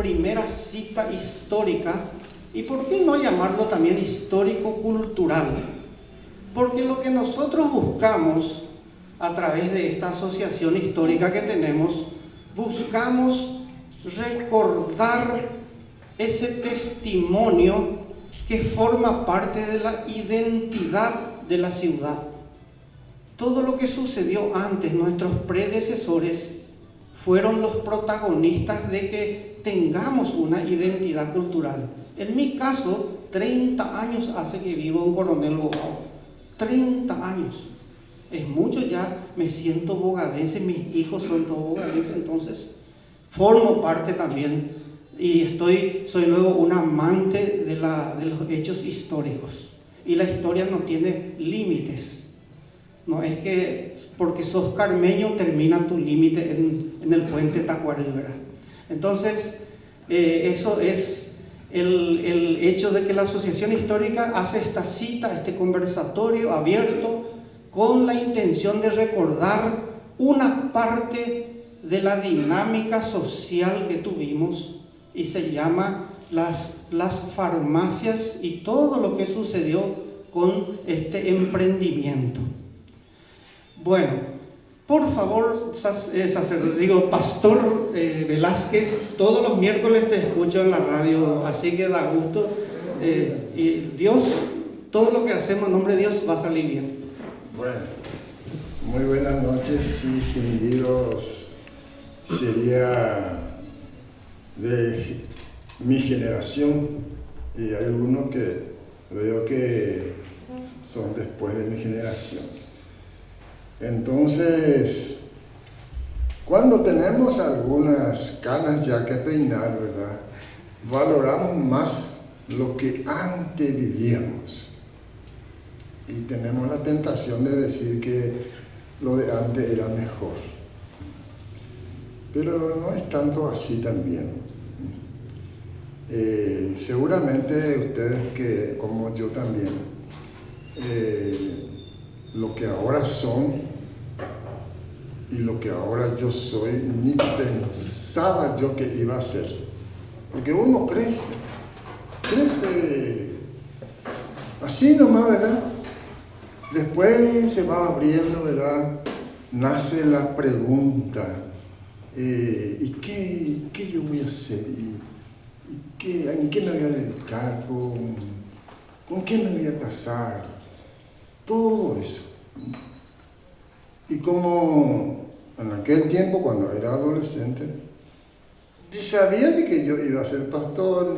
primera cita histórica, y por qué no llamarlo también histórico-cultural, porque lo que nosotros buscamos a través de esta asociación histórica que tenemos, buscamos recordar ese testimonio que forma parte de la identidad de la ciudad. Todo lo que sucedió antes, nuestros predecesores fueron los protagonistas de que tengamos una identidad cultural. En mi caso, 30 años hace que vivo en Coronel Bogado. 30 años. Es mucho ya, me siento bogadense, mis hijos son todos bogadenses, entonces formo parte también y soy luego un amante de los hechos históricos. Y la historia no tiene límites. No es que porque sos carmeño termina tu límite en el puente Tacuarí, ¿verdad? Entonces, eso es el hecho de que la Asociación Histórica hace esta cita, este conversatorio abierto, con la intención de recordar una parte de la dinámica social que tuvimos, y se llama las farmacias y todo lo que sucedió con este emprendimiento. Bueno, por favor, Pastor Velázquez, todos los miércoles te escucho en la radio, así que da gusto. Y Dios, todo lo que hacemos en nombre de Dios va a salir bien. Bueno, muy buenas noches, distinguidos. Sería de mi generación, y hay algunos que veo que son después de mi generación. Entonces, cuando tenemos algunas canas ya que peinar, ¿verdad?, valoramos más lo que antes vivíamos. Y tenemos la tentación de decir que lo de antes era mejor. Pero no es tanto así también. Seguramente ustedes, que como yo también, lo que ahora son y lo que ahora yo soy, ni pensaba yo que iba a ser. Porque uno crece así nomás, ¿verdad? Después se va abriendo, ¿verdad? Nace la pregunta, ¿y qué yo voy a hacer? ¿En qué me voy a dedicar? ¿Con quién me voy a casar? Todo eso. Y como en aquel tiempo, cuando era adolescente, ni sabía de que yo iba a ser pastor,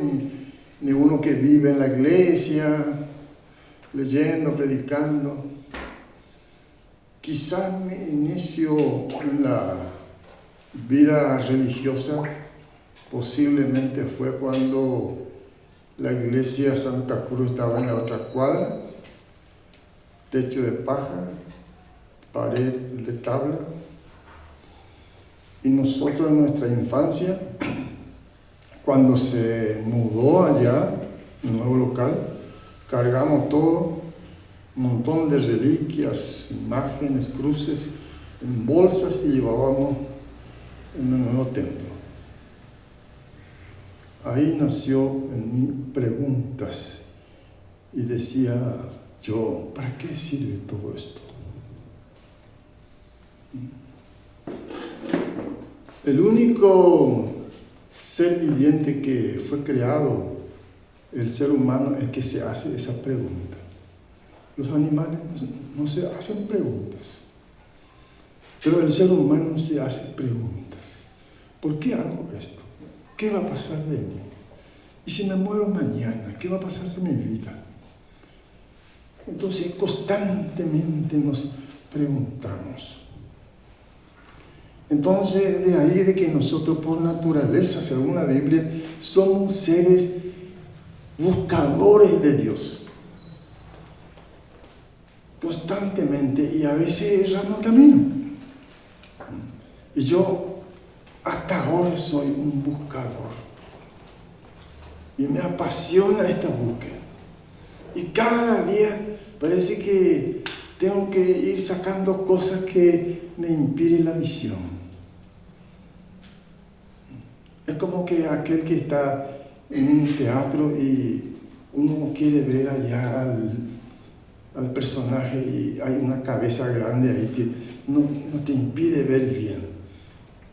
ni uno que vive en la iglesia, leyendo, predicando. Quizás mi inicio en la vida religiosa posiblemente fue cuando la iglesia Santa Cruz estaba en la otra cuadra, techo de paja, pared de tabla, y nosotros en nuestra infancia, cuando se mudó allá, un nuevo local, cargamos todo, un montón de reliquias, imágenes, cruces, en bolsas, y llevábamos en el nuevo templo. Ahí nació en mí preguntas, y decía yo, ¿para qué sirve todo esto? El único ser viviente que fue creado, el ser humano, es que se hace esa pregunta. Los animales no se hacen preguntas, pero el ser humano se hace preguntas. ¿Por qué hago esto? ¿Qué va a pasar de mí? ¿Y si me muero mañana? ¿Qué va a pasar de mi vida? Entonces constantemente nos preguntamos. Entonces, de ahí de que nosotros por naturaleza, según la Biblia, somos seres buscadores de Dios. Constantemente, y a veces erramos camino. Y yo hasta ahora soy un buscador. Y me apasiona esta búsqueda. Y cada día parece que tengo que ir sacando cosas que me impiden la visión. Es como que aquel que está en un teatro y uno quiere ver allá al personaje y hay una cabeza grande ahí que no te impide ver bien.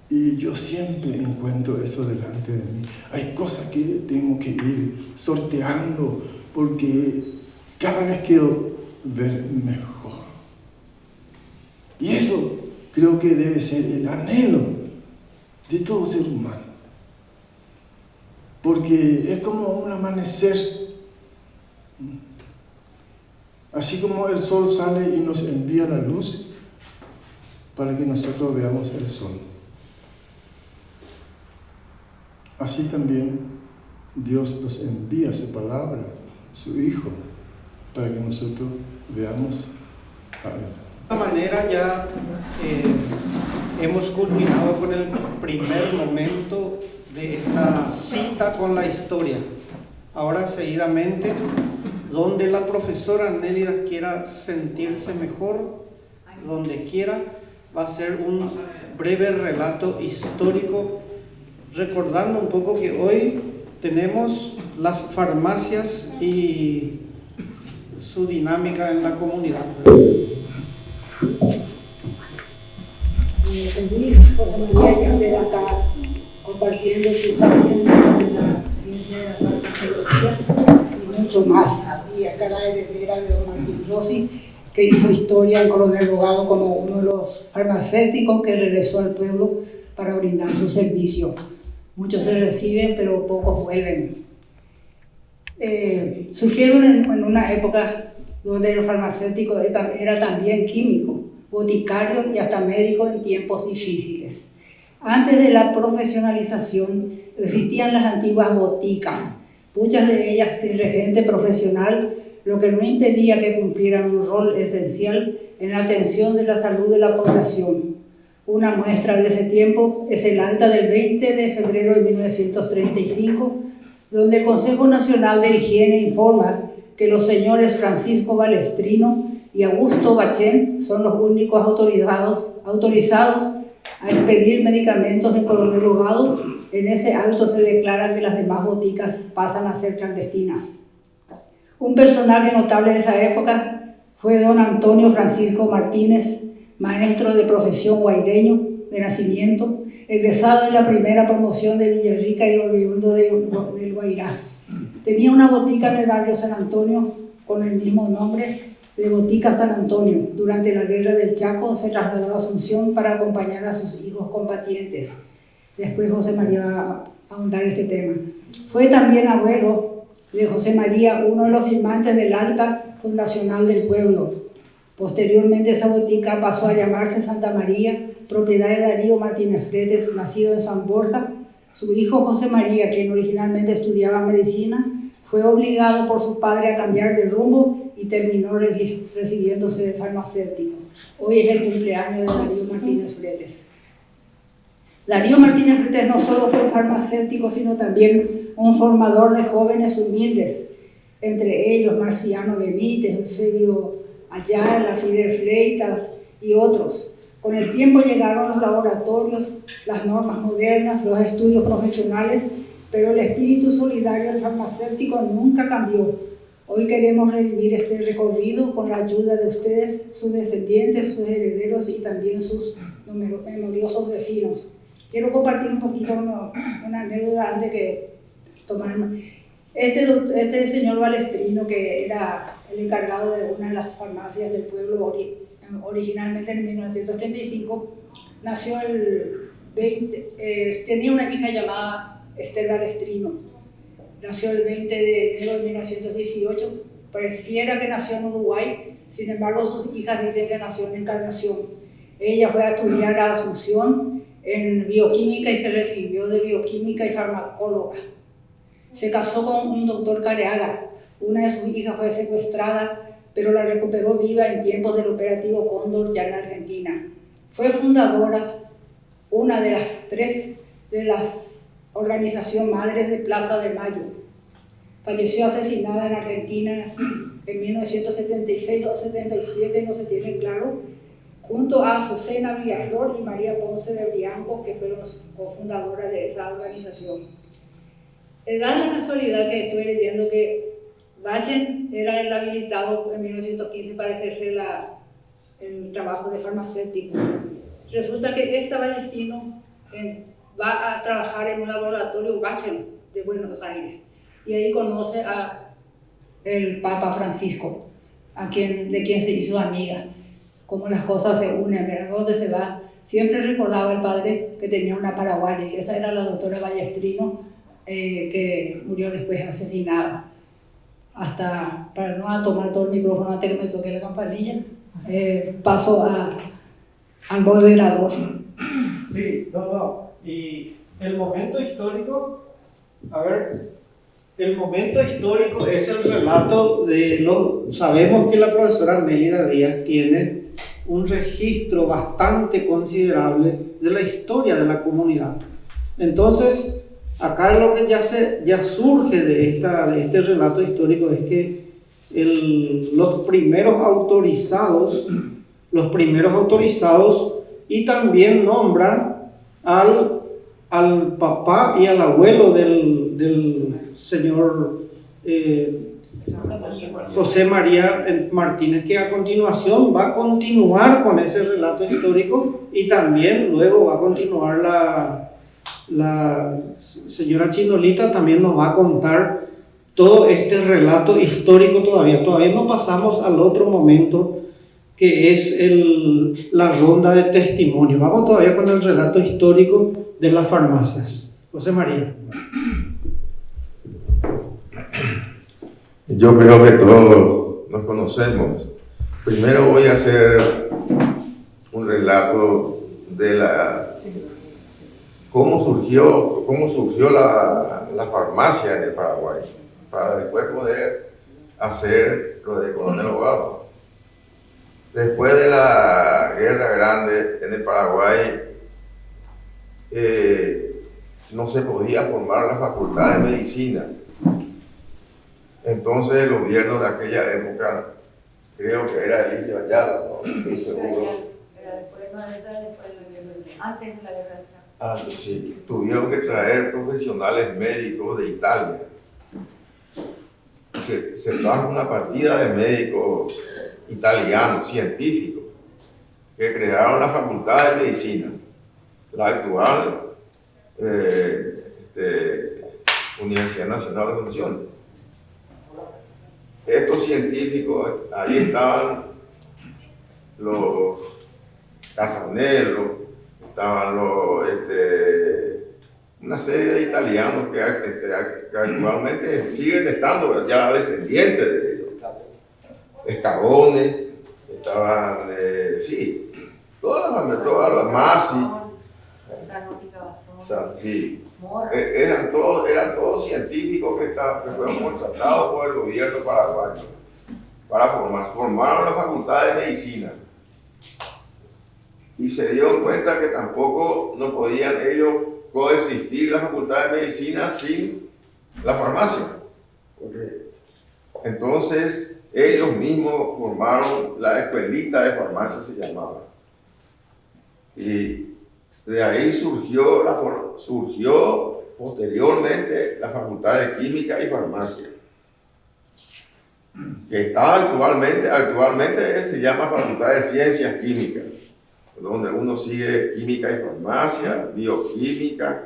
Y yo siempre encuentro eso delante de mí. Hay cosas que tengo que ir sorteando porque cada vez quiero ver mejor. Y eso creo que debe ser el anhelo de todo ser humano. Porque es como un amanecer. Así como el sol sale y nos envía la luz para que nosotros veamos el sol. Así también Dios nos envía su palabra, su Hijo, para que nosotros veamos a Él. De esta manera ya hemos culminado con el primer momento de esta cita con la historia. Ahora seguidamente, donde la profesora Nélida quiera sentirse mejor, donde quiera, va a ser un breve relato histórico, recordando un poco que hoy tenemos las farmacias y su dinámica en la comunidad. Luis, José María, que esté acá compartiendo sus sapiencias de la ciencia de la farmacología y mucho más. Y acá la heredera de don Martín Rossi, que hizo historia en Coronel Rogado como uno de los farmacéuticos que regresó al pueblo para brindar su servicio. Muchos se reciben, pero pocos vuelven. Surgieron en una época donde el farmacéutico era también químico, boticario y hasta médico en tiempos difíciles. Antes de la profesionalización existían las antiguas boticas, muchas de ellas sin regente profesional, lo que no impedía que cumplieran un rol esencial en la atención de la salud de la población. Una muestra de ese tiempo es el acta del 20 de febrero de 1935, donde el Consejo Nacional de Higiene informa que los señores Francisco Balestrino y Augusto Bachén son los únicos autorizados a expedir medicamentos en Coronel Rogado. En ese acto se declara que las demás boticas pasan a ser clandestinas. Un personaje notable de esa época fue don Antonio Francisco Martínez, maestro de profesión guaireño de nacimiento, egresado en la primera promoción de Villarrica y oriundo del Guairá. Tenía una botica en el barrio San Antonio con el mismo nombre de Botica San Antonio. Durante la guerra del Chaco se trasladó a Asunción para acompañar a sus hijos combatientes. Después José María va a ahondar este tema. Fue también abuelo de José María, uno de los firmantes del acta fundacional del pueblo. Posteriormente esa botica pasó a llamarse Santa María, propiedad de Darío Martínez Fretes, nacido en San Borja. Su hijo José María, quien originalmente estudiaba medicina, fue obligado por su padre a cambiar de rumbo y terminó recibiéndose de farmacéutico. Hoy es el cumpleaños de Darío Martínez Fretes. Darío Martínez Fretes no solo fue farmacéutico, sino también un formador de jóvenes humildes, entre ellos Marciano Benítez, Eusebio Ayala, Fidel Freitas y otros. Con el tiempo llegaron los laboratorios, las normas modernas, los estudios profesionales, pero el espíritu solidario del farmacéutico nunca cambió. Hoy queremos revivir este recorrido con la ayuda de ustedes, sus descendientes, sus herederos y también sus memoriosos vecinos. Quiero compartir un poquito una anécdota antes que tomar. Este señor Balestrino, que era el encargado de una de las farmacias del pueblo originalmente en 1935, nació el 20, tenía una hija llamada Esther Balestrino. Nació el 20 de enero de 1918. Pareciera que nació en Uruguay, sin embargo sus hijas dicen que nació en Encarnación. Ella fue a estudiar a Asunción en bioquímica y se recibió de bioquímica y farmacóloga. Se casó con un doctor Careaga. Una de sus hijas fue secuestrada, pero la recuperó viva en tiempos del operativo Cóndor ya en Argentina. Fue fundadora, una de las tres de las organización Madres de Plaza de Mayo. Falleció asesinada en Argentina en 1976 o 77, no se tiene claro, junto a Azucena Villaflor y María Ponce de Brianco, que fueron cofundadoras de esa organización. Da la casualidad que estoy leyendo que Bachen era el habilitado en 1915 para ejercer el trabajo de farmacéutico. Resulta que esta Ballestino va a trabajar en un laboratorio Bachen de Buenos Aires y ahí conoce a el Papa Francisco, de quien se hizo amiga. Cómo las cosas se unen, a dónde se va. Siempre recordaba el padre que tenía una paraguaya y esa era la doctora Ballestrino, que murió después asesinada. Hasta, para no tomar todo el micrófono antes que me toque la campanilla, paso al moderador. Sí, no. Y el momento histórico, el momento histórico es el relato sabemos que la profesora Mélida Díaz tiene un registro bastante considerable de la historia de la comunidad. Entonces, acá lo que ya surge de este relato histórico es que los primeros autorizados y también nombran al papá y al abuelo del señor José María Martínez, que a continuación va a continuar con ese relato histórico y también luego va a continuar la señora Chinolita, también nos va a contar todo este relato histórico. Todavía no pasamos al otro momento, que es la ronda de testimonio. Vamos todavía con el relato histórico de las farmacias. José María. Yo creo que todos nos conocemos. Primero voy a hacer un relato de cómo surgió la farmacia en el Paraguay, para después poder hacer lo de coronel abogado. Después de la Guerra Grande en el Paraguay, no se podía formar la facultad de medicina. Entonces el gobierno de aquella época, creo que era Eligio Ayala, no estoy seguro. Era después, no, antes de la guerra. Sí, tuvieron que traer profesionales médicos de Italia. Se trajo una partida de médicos italianos, científicos, que crearon la Facultad de Medicina, la actual Universidad Nacional de Asunción. Estos científicos, ahí estaban los Casanello, estaban una serie de italianos que actualmente siguen estando ya descendientes de ellos. Escabone, estaban, todas las Masi. Sí. Eran todos científicos que fueron contratados por el gobierno paraguayo para formaron la Facultad de Medicina y se dieron cuenta que tampoco no podían ellos coexistir la Facultad de Medicina sin la farmacia. Entonces ellos mismos formaron la escuelita de farmacia, se llamaba, y de ahí surgió posteriormente la Facultad de Química y Farmacia, que está actualmente se llama Facultad de Ciencias Químicas, donde uno sigue Química y Farmacia, Bioquímica,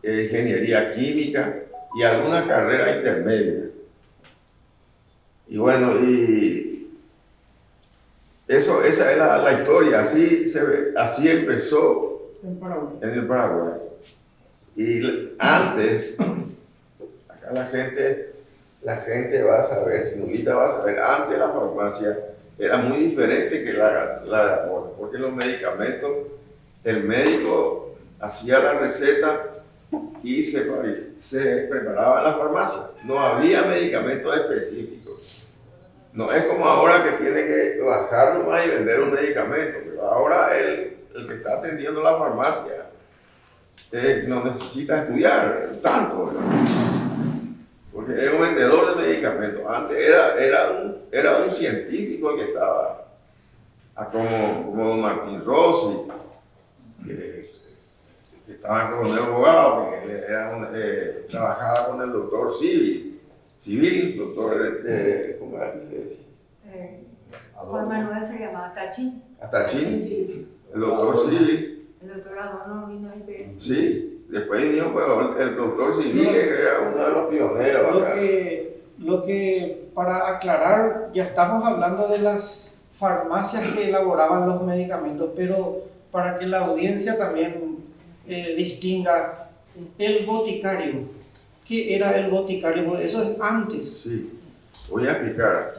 Ingeniería Química y alguna carrera intermedia. Y bueno, esa es la historia, así empezó en el Paraguay. Y antes, acá la gente va a saber, Chinolita va a saber, antes la farmacia era muy diferente que la de ahora, porque los medicamentos, el médico hacía la receta y se preparaba en la farmacia. No había medicamentos específicos. No es como ahora que tiene que bajar nomás y vender un medicamento, pero ahora el que está atendiendo la farmacia no necesita estudiar tanto, ¿verdad? Porque es un vendedor de medicamentos. Antes era un científico el que estaba como don Martín Rossi, que estaba en Coronel Abogado, que él era trabajaba con el doctor Civil, doctor, ¿cómo era que se decía? Juan Manuel se llamaba Tachín. Atachín, el doctor Civil. El doctor Adorno vino este. Sí, después vino el doctor Civil, que era uno de los pioneros. Lo que, para aclarar, ya estamos hablando de las farmacias que elaboraban los medicamentos, pero para que la audiencia también distinga el boticario. ¿Qué era el boticario? Porque eso es antes. Sí, voy a explicar.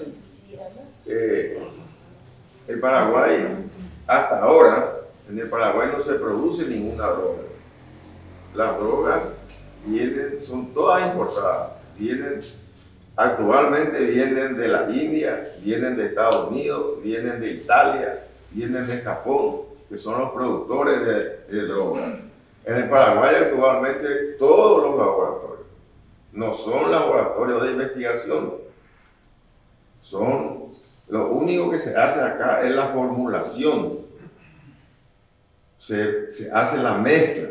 El Paraguay, hasta ahora, en el Paraguay no se produce ninguna droga. Las drogas son todas importadas. Actualmente vienen de la India, vienen de Estados Unidos, vienen de Italia, vienen de Japón, que son los productores de drogas. En el Paraguay actualmente todos los laboratorios no son laboratorios de investigación, lo único que se hace acá es la formulación, se hace la mezcla,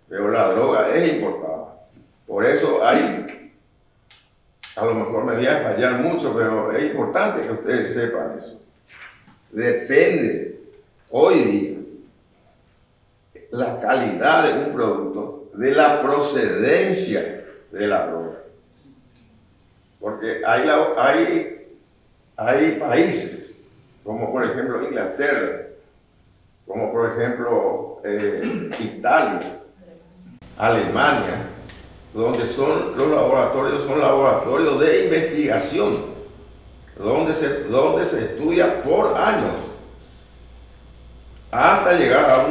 pero la droga es importada. Por eso a lo mejor me voy a fallar mucho, pero es importante que ustedes sepan eso. Depende hoy día la calidad de un producto de la procedencia de la droga. Porque hay países, como por ejemplo Inglaterra, como por ejemplo Italia, Alemania, donde los laboratorios son laboratorios de investigación, donde se estudia por años hasta llegar a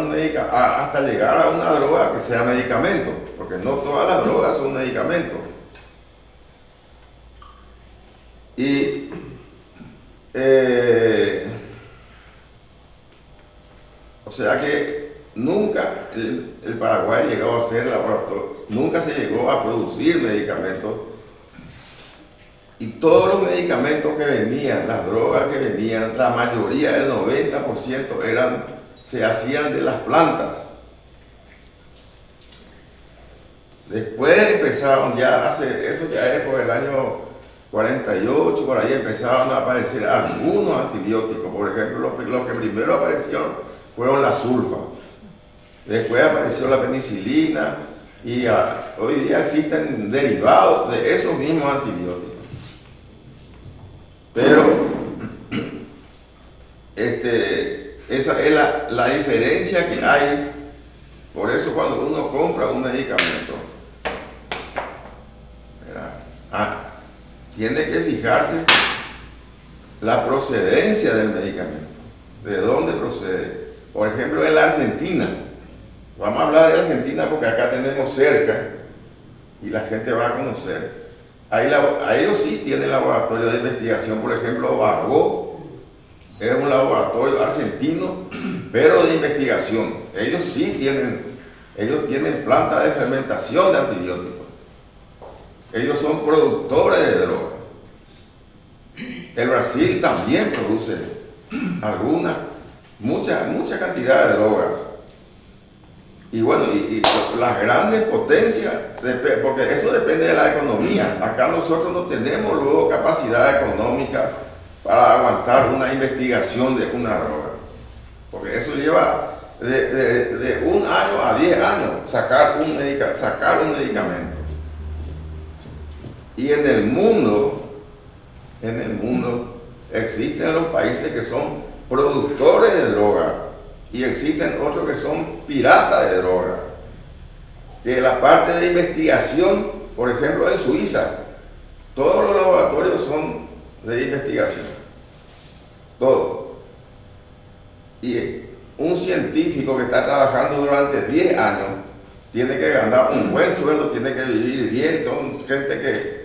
una droga que sea medicamento, porque no todas las drogas son medicamentos. Y o sea que nunca el Paraguay llegó a ser laboratorio, nunca se llegó a producir medicamentos, y todos los medicamentos que venían, las drogas que venían, la mayoría, el 90% se hacían de las plantas. Después empezaron eso ya es por el año 48, por ahí empezaron a aparecer algunos antibióticos. Por ejemplo, los que primero aparecieron fueron la sulfa. Después apareció la penicilina y hoy día existen derivados de esos mismos antibióticos. Pero esa es la diferencia que hay. Por eso cuando uno compra un medicamento, tiene que fijarse la procedencia del medicamento, de dónde procede. Por ejemplo, en la Argentina, vamos a hablar de Argentina porque acá tenemos cerca y la gente va a conocer. Ellos sí tienen laboratorio de investigación. Por ejemplo, Bagó es un laboratorio argentino, pero de investigación. Ellos tienen planta de fermentación de antibióticos. Ellos son productores de drogas. El Brasil también produce mucha cantidad de drogas. Y bueno, y las grandes potencias, porque eso depende de la economía. Acá nosotros no tenemos luego capacidad económica para aguantar una investigación de una droga. Porque eso lleva de 1 año a 10 años sacar un medicamento. Y en el mundo existen los países que son productores de droga y existen otros que son piratas de droga. Que la parte de investigación, por ejemplo en Suiza, todos los laboratorios son de investigación. Todos. Y un científico que está trabajando durante 10 años tiene que ganar un buen sueldo, tiene que vivir bien, son gente que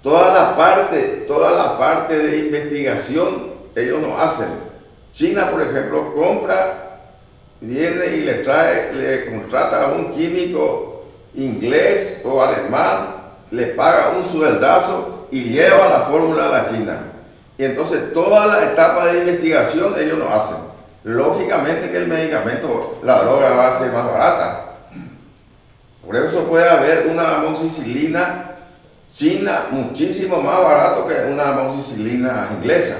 toda la parte de investigación ellos no hacen. China, por ejemplo, viene y le contrata a un químico inglés o alemán, le paga un sueldazo y lleva la fórmula a la China. Y entonces toda la etapa de investigación ellos no hacen. Lógicamente que el medicamento, la droga va a ser más barata. Por eso puede haber una amoxicilina china muchísimo más barato que una amoxicilina inglesa,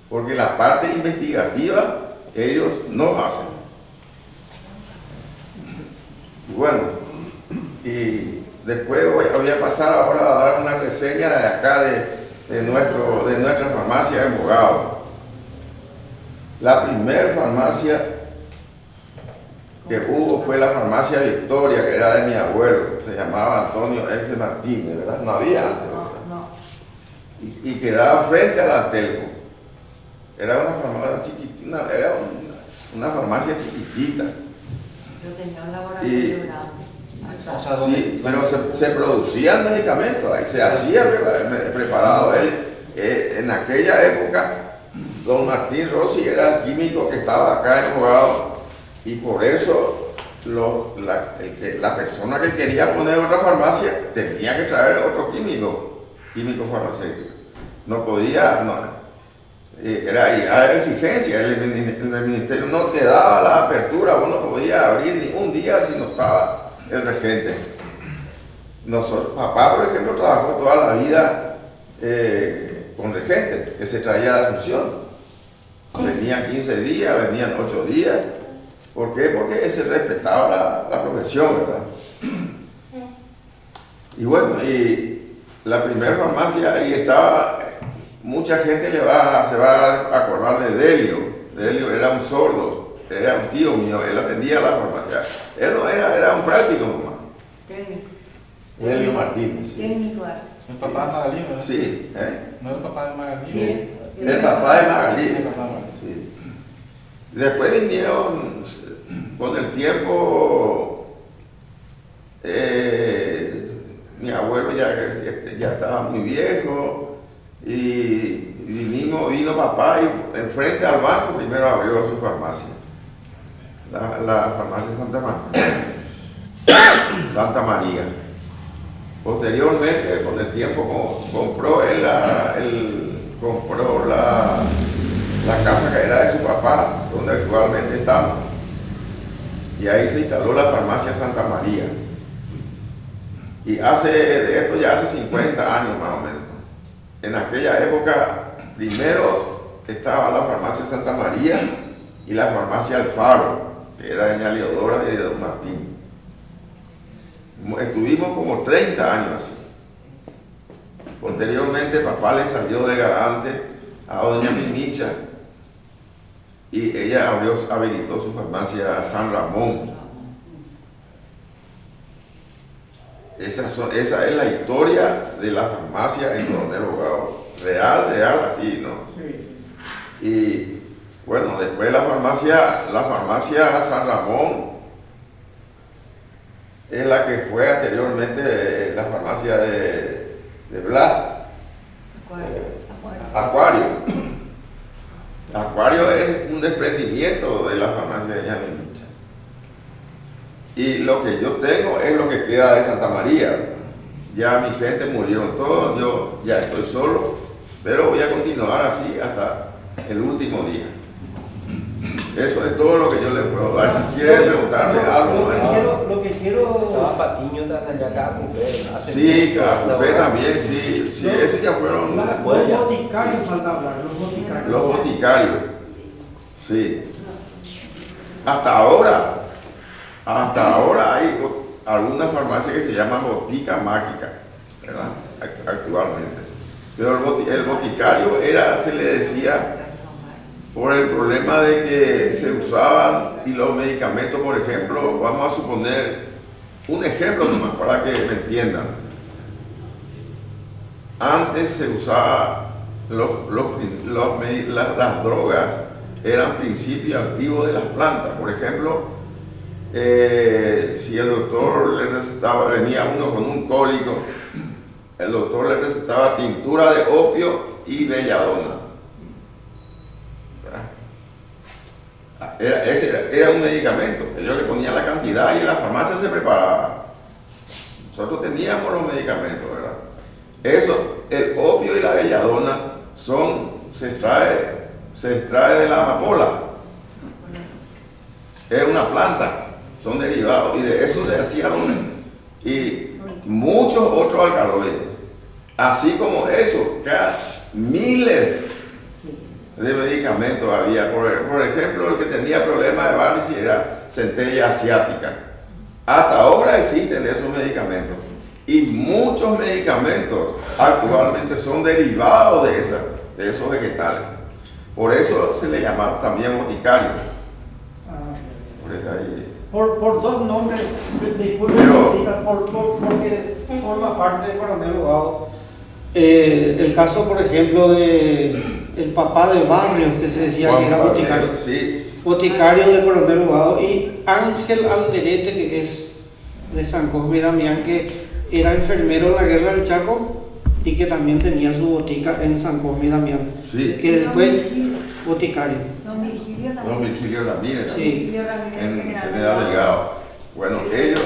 porque la parte investigativa ellos no hacen. Y bueno, y después voy a pasar ahora a dar una reseña de acá de nuestra farmacia en Bogado. La primera farmacia que hubo fue la farmacia Victoria, que era de mi abuelo, se llamaba Antonio F. Martínez, ¿verdad? No había antes. Y quedaba frente al Antelco. Era una farmacia chiquitita, era una farmacia chiquitita. Yo tenía un laboratorio grande. Sí, pero se producían medicamentos, ahí se hacía preparado. En aquella época, don Martín Rossi era el químico que estaba acá en Bogado, y por eso la persona que quería poner otra farmacia tenía que traer otro químico farmacéutico. No podía, era exigencia, el ministerio no te daba la apertura, vos no podías abrir ni un día si no estaba el regente. Papá, por ejemplo, trabajó toda la vida con regente, que se traía de Asunción. Venían 15 días, venían 8 días. ¿Por qué? Porque se respetaba la profesión, ¿verdad? Y bueno, y la primera farmacia, ahí estaba, mucha gente se va a acordar de Delio. Delio era un sordo, era un tío mío, él atendía la farmacia. Él no era un práctico nomás. Técnico. Delio Martínez. Sí. Técnico. El papá de Magalí, ¿verdad? Sí, ¿No es el papá de Magalí? Sí. el papá de Magalí. El papá de Magalí. Sí. Después vinieron, con el tiempo, mi abuelo ya estaba muy viejo, y vino papá y enfrente al banco primero abrió su farmacia, la farmacia Santa María. Posteriormente, con el tiempo, compró la casa que era de su papá, donde actualmente estamos, y ahí se instaló la farmacia Santa María. Y de esto ya hace 50 años más o menos. En aquella época, primero estaba la farmacia Santa María y la farmacia Alfaro, que era de doña Leodora y de don Martín. Estuvimos como 30 años así. Posteriormente, papá le salió de garante a doña Mimicha, y ella habilitó su farmacia San Ramón. Esa es la historia de la farmacia en Coronel Bogado. Real, así, ¿no? Sí. Y bueno, después la farmacia San Ramón es la que fue anteriormente la farmacia de Blas. Acuario. Acuario es un desprendimiento de la farmacia de doña Mimicha. Y lo que yo tengo es lo que queda de Santa María. Ya mi gente murieron todos, yo ya estoy solo, pero voy a continuar así hasta el último día. Eso es todo lo que yo le puedo dar. Si quieren preguntarme algo. Lo que quiero. Estaba Patiño también acá con Sí, Café también, sí, esos ya fueron. Los boticarios, falta hablar, los boticarios. Sí. Hasta ahora hay algunas farmacias que se llaman botica mágica, ¿verdad? Actualmente. Pero el boticario se le decía por el problema de que se usaban, y los medicamentos, por ejemplo, vamos a suponer un ejemplo nomás para que me entiendan. Antes se usaba, las drogas eran principios activos de las plantas. Por ejemplo, si el doctor le recetaba, venía uno con un cólico, el doctor le recetaba tintura de opio y belladona. Era un medicamento, ellos le ponían la cantidad y en la farmacia se preparaba. Nosotros teníamos los medicamentos, ¿verdad? El opio y la belladona son se extrae de la amapola. Es una planta, son derivados, y de eso se hacía y muchos otros alcaloides. Así como eso, miles de medicamentos había. Por ejemplo, el que tenía problemas de varices era centella asiática. Hasta ahora existen esos medicamentos. Y muchos medicamentos actualmente son derivados de esos vegetales. Por eso se le llama también boticario. Por dos nombres, disculpen, porque forma parte de Coronel Hugado. El caso, por ejemplo, de el papá de Barrios, que se decía que era boticario. Sí. Boticario de Coronel Hugado, y Ángel Alderete, que es de San Cosme y Damián, que era enfermero en la guerra del Chaco y que también tenía su botica en San Cosme y Damián. Sí. Que después, boticario. Don Virgilio también. Don Virgilio Ramírez. Sí. En General Delgado. Bueno, ellos...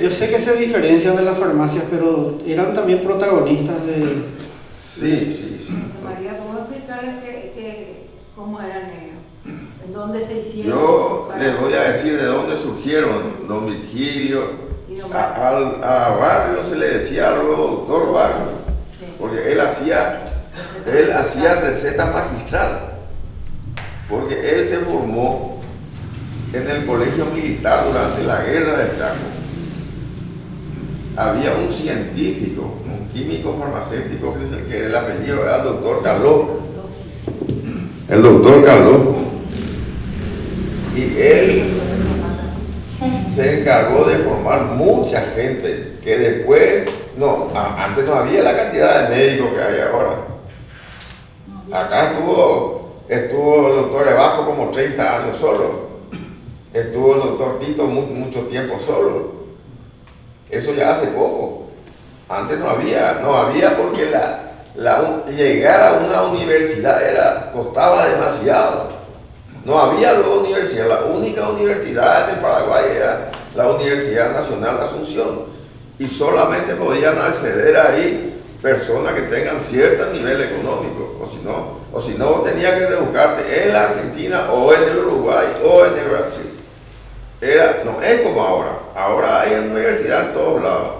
Yo sé que se diferencian de las farmacias, pero eran también protagonistas de... Sí. José María, ¿cómo explicarles cómo eran ellos? ¿En dónde se hicieron? Yo les voy a decir de dónde surgieron don Virgilio. A Barrio se le decía algo doctor Barrio, porque él hacía receta magistral, porque él se formó en el colegio militar durante la guerra del Chaco. Había un científico, un químico farmacéutico, que es el que era el apellido, era el doctor Caló. El doctor Caló. Y él se encargó de formar mucha gente que después, antes no había la cantidad de médicos que hay ahora. Acá estuvo el doctor Ebajo como 30 años solo. Estuvo el doctor Tito mucho tiempo solo. Eso ya hace poco. Antes no había porque llegar a una universidad costaba demasiado. No había luego universidad. La única universidad en el Paraguay era la Universidad Nacional de Asunción. Y solamente podían acceder ahí personas que tengan cierto nivel económico. O si no tenías que rebuscarte en la Argentina o en el Uruguay o en el Brasil. No es como ahora. Ahora hay universidad en todos lados.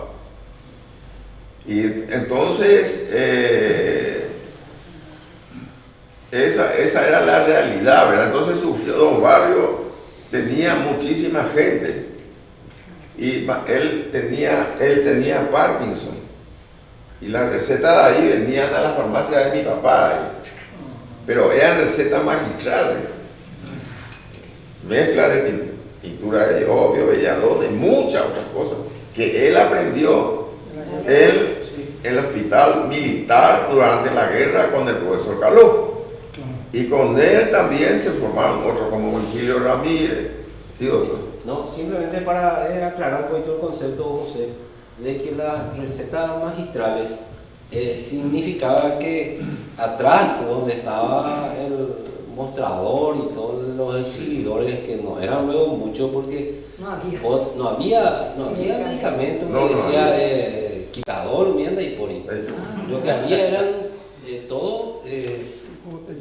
Y entonces, esa era la realidad, ¿verdad? Entonces surgió don Barrio, tenía muchísima gente. Y él tenía Parkinson. Y las recetas de ahí venían a la farmacia de mi papá. Pero eran recetas magistrales. Mezcla de tintura de opio, belladón, y muchas otras cosas que él aprendió en el hospital militar durante la guerra con el profesor Caló. Y con él también se formaron otros como Virgilio Ramírez. ¿Sí, doctor? No, simplemente para aclarar un poquito el concepto, José, de que las recetas magistrales significaba que atrás, donde estaba el mostrador y todos los exhibidores, que no eran luego mucho porque no había medicamentos que decía quitador, mienda y por ahí. Lo que había eran todo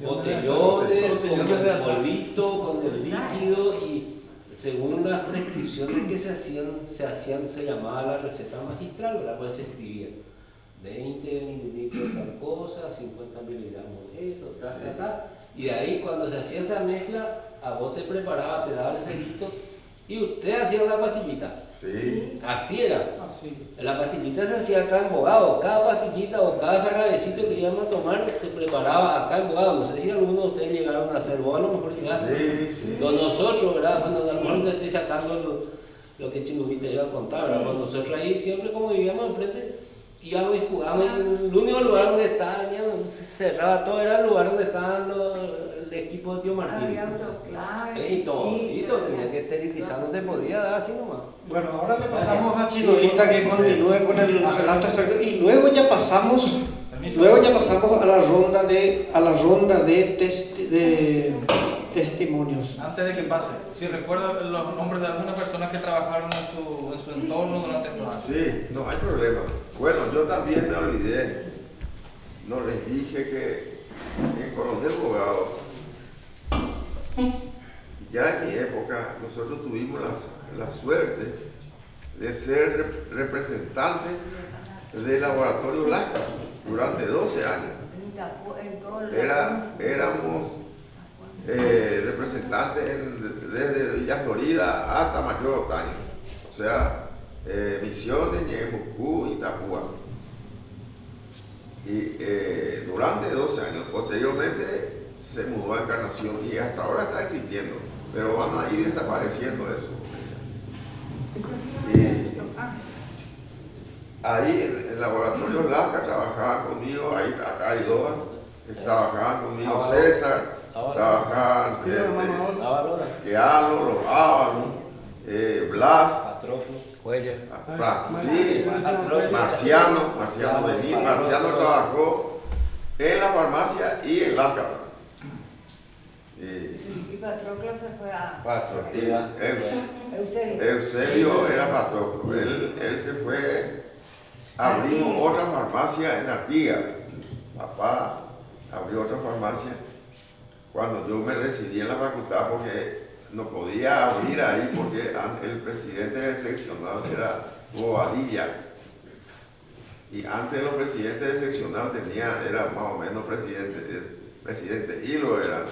botellones con polvito, con el líquido, y según las prescripciones que se hacían se llamaba la receta magistral, ¿verdad? Pues se escribía 20 mililitros de tal cosa, 50 miligramos de esto, y de ahí cuando se hacía esa mezcla, a vos te preparaba, te daba el sellito y usted hacía una pastillita. Sí. Así era. La pastillita se hacía acá en Bogado, cada pastillita o cada jarabecito que íbamos a tomar se preparaba acá en Bogado. No sé si algunos de ustedes llegaron a hacer, vos a lo mejor llegaste. Sí. Con nosotros, ¿verdad? Bueno, a lo mejor le estoy sacando lo que Chingubita iba a contar, ¿verdad? Con nosotros ahí siempre como vivíamos enfrente, íbamos y jugábamos en el único lugar donde estaban, se cerraba todo, era el lugar donde estaban el equipo de Tío Martín. Había autoclave. Y todo, tenía que esterilizar, no te podía dar así nomás. Bueno, ahora le pasamos a Chinolita que continúe con el relato extractivo y luego ya pasamos a la ronda de testimonios. Antes de que pase, si recuerda los nombres de algunas personas que trabajaron en su entorno durante estos años. Sí, no hay problema. Bueno, yo también me olvidé. No les dije que en Coronel Bogado, ya en mi época, nosotros tuvimos la suerte de ser representantes del laboratorio LASCA durante 12 años. Éramos representantes desde Villa Florida hasta Mayor Otaño, o sea, Misiones, Ñeembucú y Tapúa. Y durante 12 años, posteriormente se mudó a Encarnación y hasta ahora está existiendo, pero van a ir desapareciendo eso. Y ahí en el laboratorio LASCA trabajaban conmigo, ahí acá hay dos, trabajaban conmigo César, trabajaban Quealo, los Ábalos, Blas, Cuellar. sí, Marciano Benítez. Marciano trabajó en la farmacia y en LASCA también. Y Patroclo se fue a... Eusebio era Patroclo. Él se fue, abrimos otra farmacia en Artigas. Papá abrió otra farmacia cuando yo me recibí en la facultad, porque no podía abrir ahí porque el presidente del seccional era Bobadilla. Y antes los presidentes del seccional era más o menos presidente Hilo era.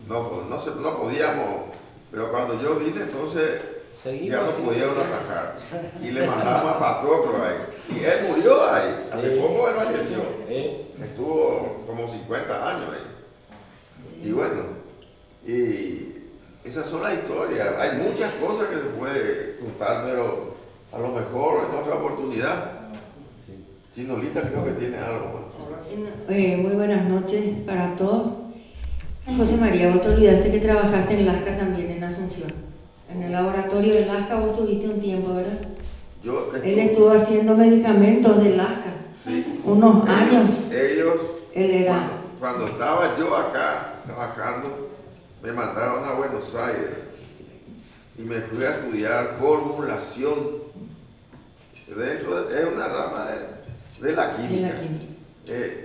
No podíamos, pero cuando yo vine entonces ya no podíamos atajar. Y le mandamos a Patroclo ahí. Y él murió ahí. Hace poco él falleció. Estuvo como 50 años ahí. Y bueno, y esas son las historias. Hay muchas cosas que se puede contar, pero a lo mejor en otra oportunidad. Chinolita creo que tiene algo. Muy buenas noches para todos. José María, vos te olvidaste que trabajaste en LASCA también en Asunción. En el laboratorio de LASCA vos tuviste un tiempo, ¿verdad? Él estuvo haciendo medicamentos de LASCA. Sí. Unos años. Él era. Cuando estaba yo acá trabajando, me mandaron a Buenos Aires y me fui a estudiar formulación. Es una rama de la química.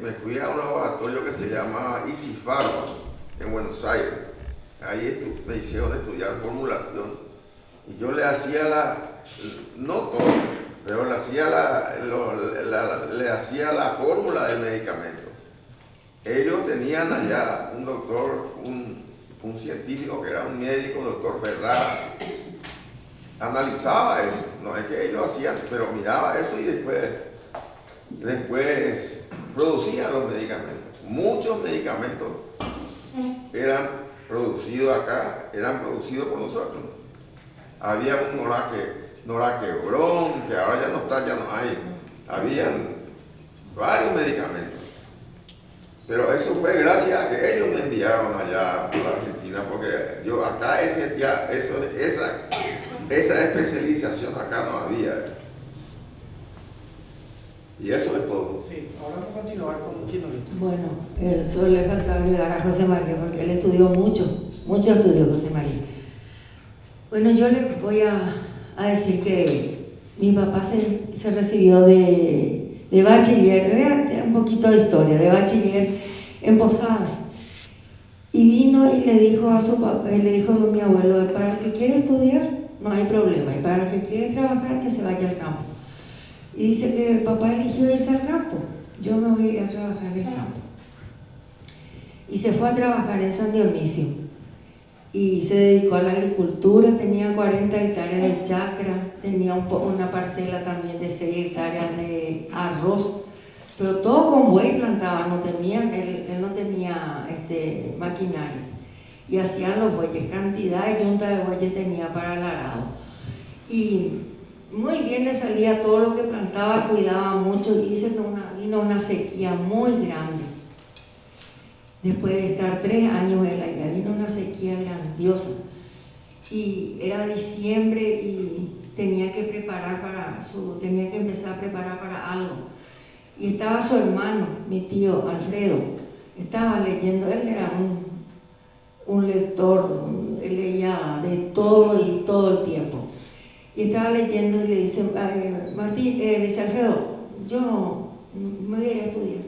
Me fui a un laboratorio que se llamaba Easy Pharma en Buenos Aires. Ahí me hicieron estudiar formulación y yo le hacía no todo, pero le hacía la fórmula del medicamento. Ellos tenían allá un doctor, un científico que era un médico, doctor Ferrara, analizaba eso. No es que ellos hacían, pero miraba eso y después producían los medicamentos. Muchos medicamentos eran producidos acá, eran producidos por nosotros. Había un Noraquebrón, que ahora ya no está, ya no hay. Habían varios medicamentos. Pero eso fue gracias a que ellos me enviaron allá a la Argentina, porque yo acá esa especialización acá no había. Y eso es todo. Sí, ahora vamos a continuar con Chinolita. Bueno, solo le falta agregar a José María, porque él estudió mucho estudió José María. Bueno, yo le voy a decir que mi papá se recibió de bachiller, un poquito de historia, de bachiller en Posadas. Y vino y le dijo a su papá, le dijo a mi abuelo, para el que quiere estudiar no hay problema, y para el que quiere trabajar que se vaya al campo. Y dice que el papá eligió irse al campo. Yo me voy a ir a trabajar en el campo. Y se fue a trabajar en San Dionisio. Y se dedicó a la agricultura, tenía 40 hectáreas de chacra, tenía una parcela también de 6 hectáreas de arroz, pero todo con buey plantaba, él no tenía maquinaria. Y hacían los bueyes, cantidad de yunta de bueyes tenía para el arado. Y muy bien le salía todo lo que plantaba, cuidaba mucho, y vino una sequía muy grande. Después de estar 3 años en la isla, vino una sequía grandiosa. Y era diciembre y tenía que empezar a preparar para algo. Y estaba su hermano, mi tío Alfredo, estaba leyendo, él era un lector, él leía de todo y todo el tiempo. Y estaba leyendo y le dice, Martín, le dice Alfredo, yo me voy a estudiar,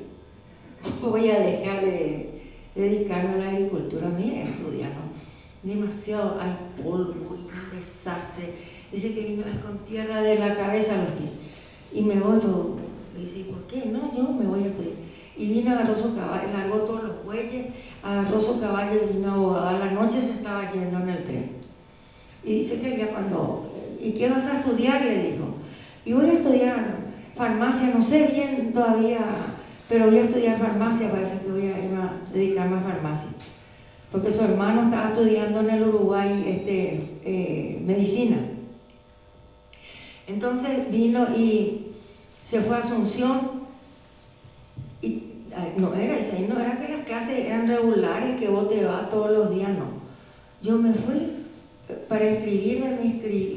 voy a dejar de dedicarme a la agricultura. Me iba a estudiar, ¿no? Demasiado, hay polvo y un desastre. Dice que vino con tierra de la cabeza a los pies. Y me voy, yo, le dice, ¿por qué? No, yo me voy a estudiar. Y vino, agarró su caballo, largó todos los bueyes, agarró su caballo y vino abogado. A la noche se estaba yendo en el tren. Y dice que ya cuando, ¿y qué vas a estudiar? Le dijo. Y voy a estudiar farmacia, no sé bien todavía, pero voy a estudiar farmacia, parece que voy a ir a dedicarme a farmacia. Porque su hermano estaba estudiando en el Uruguay medicina. Entonces vino y se fue a Asunción. Y no era que las clases eran regulares, que vos te vas todos los días, no. Yo me fui para inscribirme,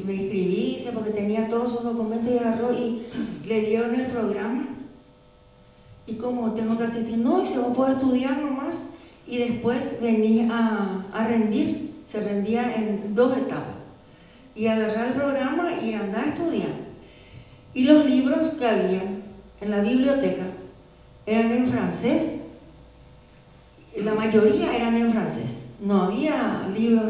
me inscribí, hice porque tenía todos sus documentos y agarró y le dieron el programa. Y como tengo que asistir, no, y si vos podés estudiar nomás. Y después venía a rendir, se rendía en 2 etapas. Y agarrar el programa y andar a estudiar. Y los libros que había en la biblioteca eran en francés, la mayoría eran en francés, no había libros,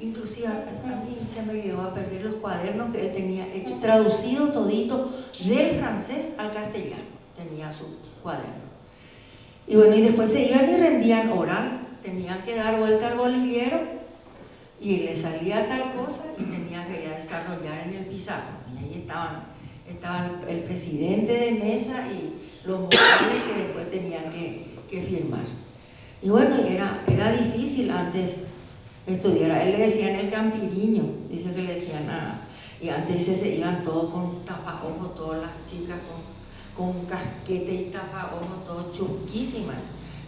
inclusive a mí se me llegó a perder los cuadernos que él tenía hecho, traducido todito del francés al castellano, tenía su cuaderno. Y bueno, y después se iban y rendían oral, tenían que dar vuelta al bolillero y le salía tal cosa y tenían que ir a desarrollar en el pizarrón. Y ahí estaban el presidente de mesa y los vocales que después tenían que firmar. Y bueno, era difícil antes estudiar. A él le decían el campiriño, dice que le decían y antes se iban todos con tapaojos, todas las chicas con casquete y tapaojos, todos chusquísimas.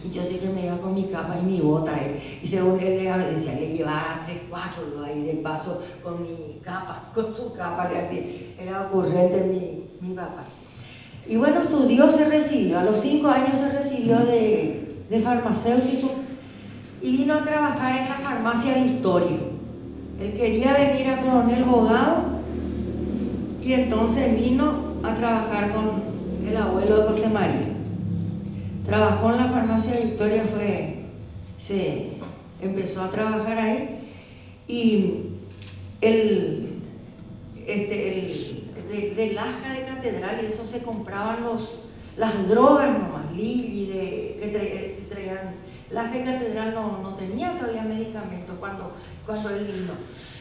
Y yo sí que me iba con mi capa y mi bota, y según él le decía, le llevaba 3, 4, ahí de paso con mi capa, con su capa, que así era ocurrente mi papá. Y bueno, estudió, se recibió, a los 5 años se recibió de farmacéutico y vino a trabajar en la farmacia Victoria. Él quería venir a Coronel Bogado y entonces vino a trabajar con el abuelo de José María. Trabajó en la farmacia Victoria, se empezó a trabajar ahí y de Lasca de Catedral, y eso se compraban las drogas nomás, Lili, que traían. Lasca de Catedral no tenía todavía medicamentos cuando él vino.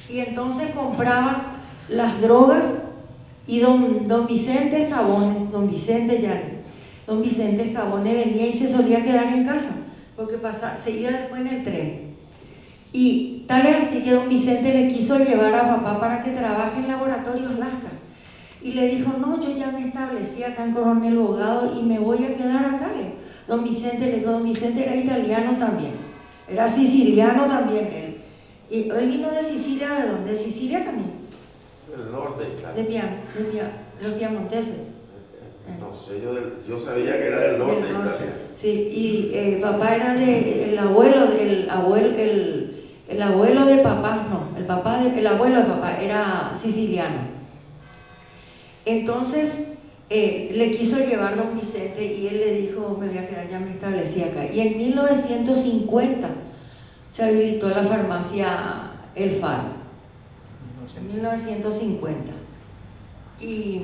Y entonces compraban las drogas y don Vicente Escabone, don Vicente Escabone venía y se solía quedar en casa, porque se iba después en el tren. Y tal es así que don Vicente le quiso llevar a papá para que trabaje en Laboratorios Lasca. Y le dijo, no, yo ya me establecí acá en Coronel Bogado y me voy a quedar acá. Don Vicente era italiano también, era siciliano también él. Y él vino de Sicilia, ¿de dónde? De Sicilia también. Del norte de Italia. De los piamonteses. No sé, yo sabía que era del norte de Italia. Sí, y papá era el abuelo de papá, no, el abuelo de papá era siciliano. Entonces le quiso llevar don Vicente y él le dijo, me voy a quedar, ya me establecí acá. Y en 1950 se habilitó la farmacia El Faro, en 1950. Y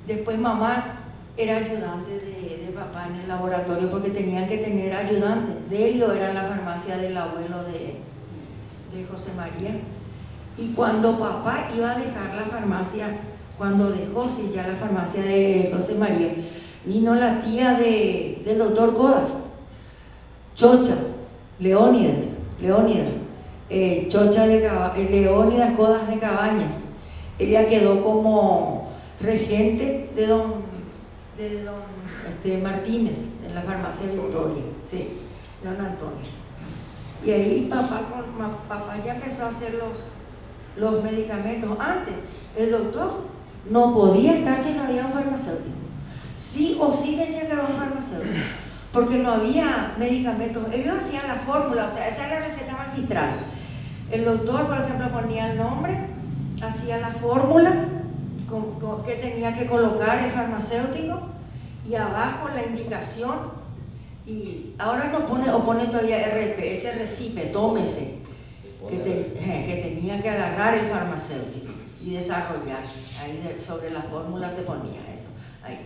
después mamá era ayudante de papá en el laboratorio porque tenían que tener ayudantes. Delio era la farmacia del abuelo de José María. Y cuando papá iba a dejar la farmacia, cuando dejó ya la farmacia de José María, vino la tía del doctor Codas, Chocha, Leónidas, Chocha Leónidas Codas de Cabañas. Ella quedó como regente de don Martínez en la farmacia Victoria, sí, de don Antonio. Y ahí papá ya empezó a hacer los medicamentos. Antes el doctor no podía estar si no había un farmacéutico. Sí o sí tenía que haber un farmacéutico, porque no había medicamentos. Ellos hacían la fórmula, o sea, esa es la receta magistral. El doctor, por ejemplo, ponía el nombre, hacía la fórmula que tenía que colocar el farmacéutico y abajo la indicación Y ahora no pone, o pone todavía RP, ese recipe, tómese, que tenía que agarrar el farmacéutico y desarrollar. Ahí sobre la fórmula se ponía eso. Ahí.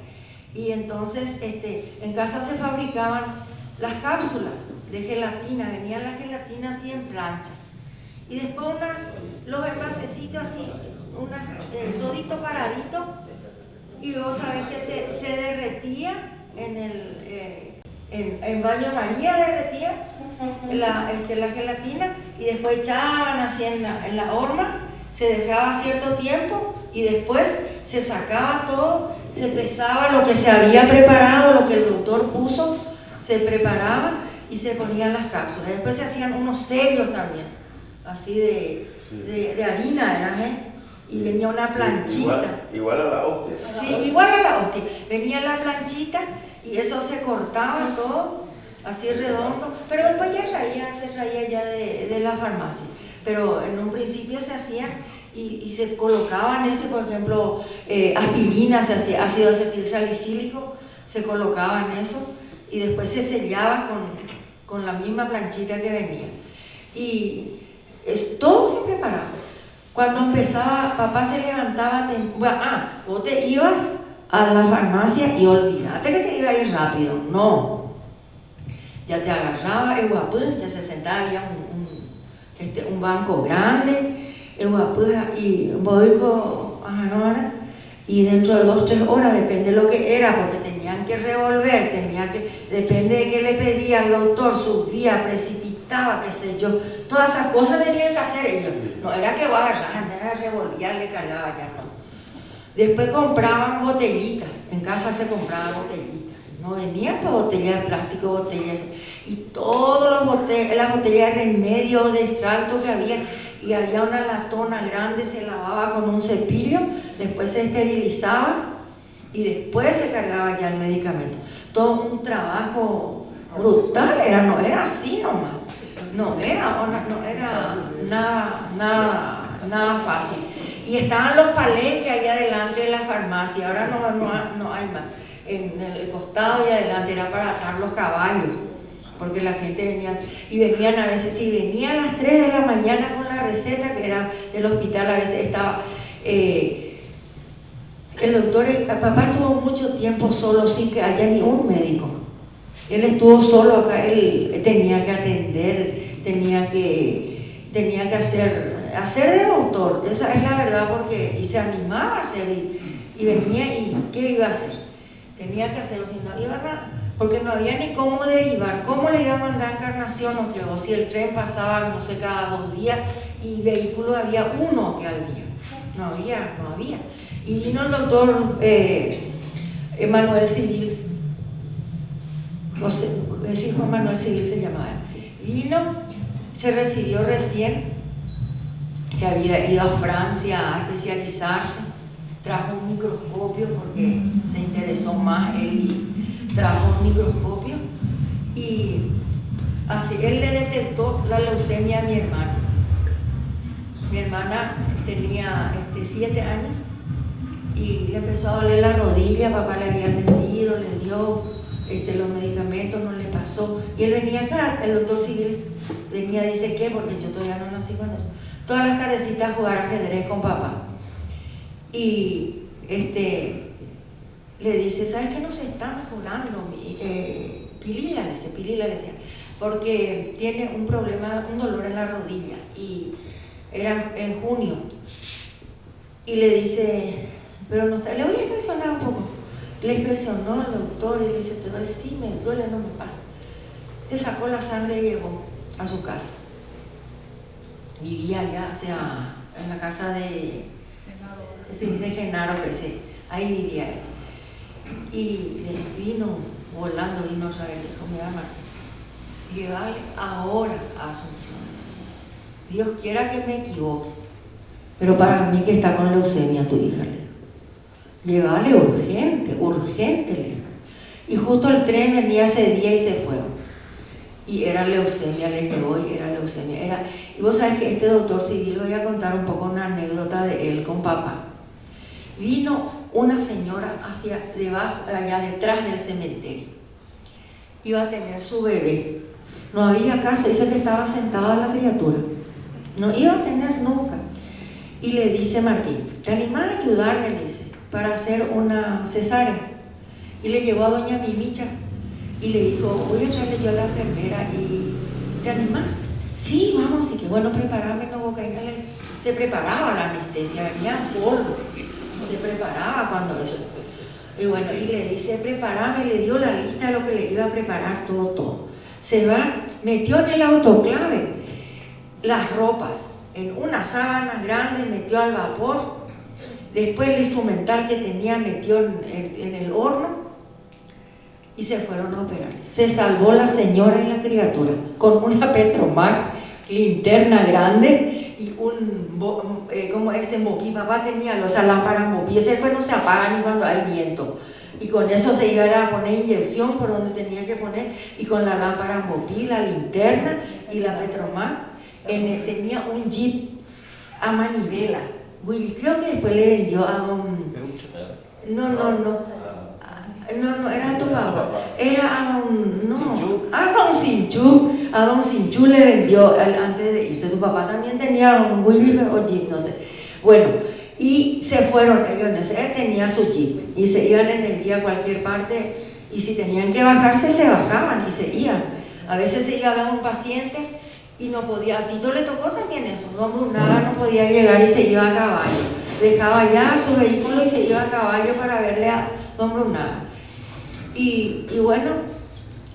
Y entonces en casa se fabricaban las cápsulas de gelatina, venía la gelatina así en plancha. Y después los envasecitos así, todito paradito, y vos sabés que se derretía en baño María, derretía la gelatina, y después echaban así en la horma, se dejaba cierto tiempo, y después se sacaba todo, se pesaba lo que se había preparado, lo que el doctor puso, se preparaba y se ponían las cápsulas. Después se hacían unos sellos también, así de harina, eran, y venía una planchita. Igual a la hostia. Sí, igual a la hostia. Venía la planchita y eso se cortaba todo, así redondo, pero después ya se traía ya de la farmacia. Pero en un principio se hacían y se colocaban por ejemplo, aspirina, se hacía ácido acetil salicílico, se colocaban eso y después se sellaba con la misma planchita que venía. Y todo se preparaba. Cuando empezaba, papá se levantaba, vos te ibas a la farmacia y olvídate que te iba a ir rápido, no. Ya te agarraba el guapú, ya se sentaba, había un banco grande, el guapú, y voy y dentro de 2 o 3 horas, depende de lo que era, porque tenían que revolver, depende de qué le pedía al doctor, subía, precipitaba, qué sé yo, todas esas cosas tenían que hacer ellos. No era que va a agarrar, era revolver, le cargaba ya, no. Después compraban botellitas, en casa se compraban botellitas, no venían para botellas de plástico, botellas, y todas las botellas de remedio, de extracto que había, y había una latona grande, se lavaba con un cepillo, después se esterilizaba y después se cargaba ya el medicamento. Todo un trabajo brutal, no era así nomás, no era nada fácil. Y estaban los palenques ahí adelante de la farmacia, ahora no hay más. En el costado y adelante era para atar los caballos, porque la gente venían a veces, si venía a las 3 de la mañana con la receta, que era del hospital, a veces estaba el doctor, papá estuvo mucho tiempo solo sin que haya ni un médico. Él estuvo solo acá, él tenía que atender, tenía que hacer de doctor, esa es la verdad, y se animaba a hacer, y venía, y ¿qué iba a hacer? Tenía que hacerlo, si no iba nada, porque no había ni cómo derivar, cómo le iba a mandar a Encarnación, o si el tren pasaba, no sé, cada 2 días, y vehículos había uno que al día, no había. Y vino el doctor Manuel Civil, Juan Manuel Civil se llamaba, vino, se recibió recién, se había ido a Francia a especializarse, trajo un microscopio porque se interesó más él, y trajo un microscopio, y así él le detectó la leucemia a mi hermana. Mi hermana tenía 7 años y le empezó a doler la rodilla, papá le había atendido, le dio los medicamentos, no le pasó, y él venía acá, el doctor Civil venía, dice que, porque yo todavía no nací con eso, todas las tardecitas a jugar ajedrez con papá, y le dice, ¿sabes qué? No se está mejorando, Pilila le decía, porque tiene un problema, un dolor en la rodilla, y era en junio, y le dice, pero no está, le voy a inspeccionar un poco. Le inspeccionó el doctor y le dice, ¿te duele? Sí, me duele, no me pasa. Le sacó la sangre y llegó a su casa. Vivía allá, en la casa de Genaro, ahí vivía él. Y les vino volando, vino otra vez, le dijo, mira Martín, llévale ahora a Asunción. Dios quiera que me equivoque, pero para mí que está con leucemia tu hija, llévale urgente, y justo el tren venía ese día y se fue, y era leucemia, le llevó y era leucemia, y vos sabés que este doctor Civil, voy a contar un poco una anécdota de él con papá. Vino una señora hacia debajo, allá detrás del cementerio, iba a tener su bebé. No había caso, dice que estaba sentada la criatura. No iba a tener nunca. Y le dice Martín, ¿te animás a ayudarme? Le dice, para hacer una cesárea. Y le llevó a doña Mimicha y le dijo, voy a traerle yo a la enfermera y ¿te animás? Sí, vamos, y que bueno, preparame la bocaína. Se preparaba la anestesia, venían polvos, se preparaba cuando eso. Y bueno, y le dice, preparame, le dio la lista de lo que le iba a preparar, todo. Se va, metió en el autoclave las ropas en una sábana grande, metió al vapor, después el instrumental que tenía metió en el horno y se fueron a operar. Se salvó la señora y la criatura con una Petromac, linterna grande y como ese Mopi. Papá tenía los lámparas Mopi, ese pues no se apaga ni cuando hay viento. Y con eso se iba a poner inyección por donde tenía que poner, y con la lámpara Mopi, la linterna y la Petromac. Tenía un jeep a manivela. Creo que después le vendió a don... No, era tu papá. Era a don... No, a don Sinchú le vendió antes de irse. Tu papá también tenía un Willy o jeep, no sé. Bueno, y se fueron ellos. Él tenía su jeep y se iban en el jeep a cualquier parte, y si tenían que bajarse, se bajaban y se iban. A veces se iba a dar un paciente y no podía. A Tito le tocó también eso. Don Brunaga no podía llegar y se iba a caballo. Dejaba ya su vehículo y se iba a caballo para verle a don Brunaga. Y bueno,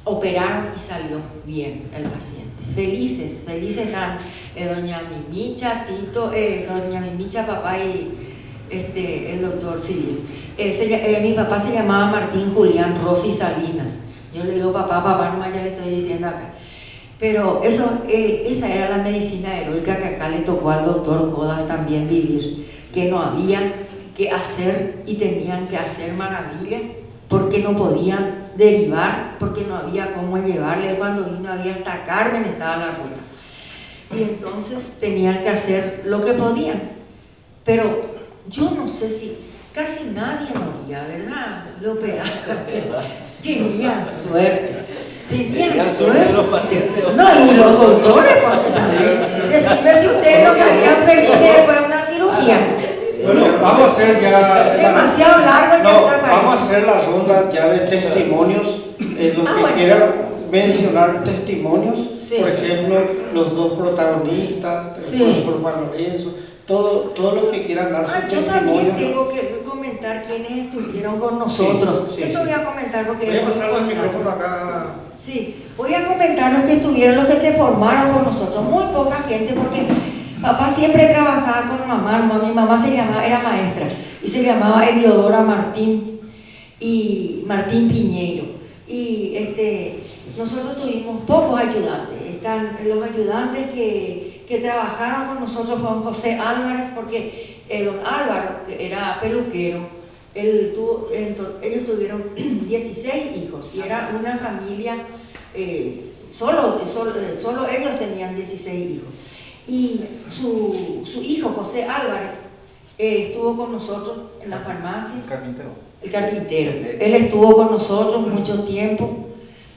operaron y salió bien el paciente. Felices están doña Mimicha, Tito, doña Mimicha, papá y el doctor Silvio. Mi papá se llamaba Martín Julián Rossi Salinas. Yo le digo papá, nomás ya le estoy diciendo acá. Pero esa era la medicina heroica que acá le tocó al doctor Codas también vivir, que no había que hacer y tenían que hacer maravillas, porque no podían derivar, porque no había cómo llevarle. Cuando vino había hasta Carmen, estaba la ruta. Y entonces tenían que hacer lo que podían. Pero yo no sé si casi nadie moría, ¿verdad? Lo operaban. Tenían suerte. Tenían suerte. Los pacientes. No, y los doctores porque también. Decime si ustedes no salían felices después de una cirugía. Bueno, vamos a hacer ya... Demasiado largo ya está. Vamos a hacer la ronda ya de testimonios. Los que quieran mencionar testimonios, sí. Por ejemplo, los dos protagonistas, el profesor Juan Lorenzo, todos los que quieran dar su yo testimonio. también tengo que comentar quiénes estuvieron con nosotros. Eso voy a comentar porque... Voy a pasar el micrófono acá. Sí, voy a comentar los que estuvieron, los que se formaron con nosotros. Muy poca gente porque papá siempre trabajaba con mamá. Mi mamá era maestra y se llamaba Eliodora Martín y Martín Piñeiro. Y nosotros tuvimos pocos ayudantes. Están los ayudantes que trabajaron con nosotros, con José Álvarez, porque don Álvaro, que era peluquero, ellos tuvieron 16 hijos y era una familia, solo ellos tenían 16 hijos. Y su hijo José Álvarez estuvo con nosotros en la farmacia. El carpintero. Él estuvo con nosotros mucho tiempo.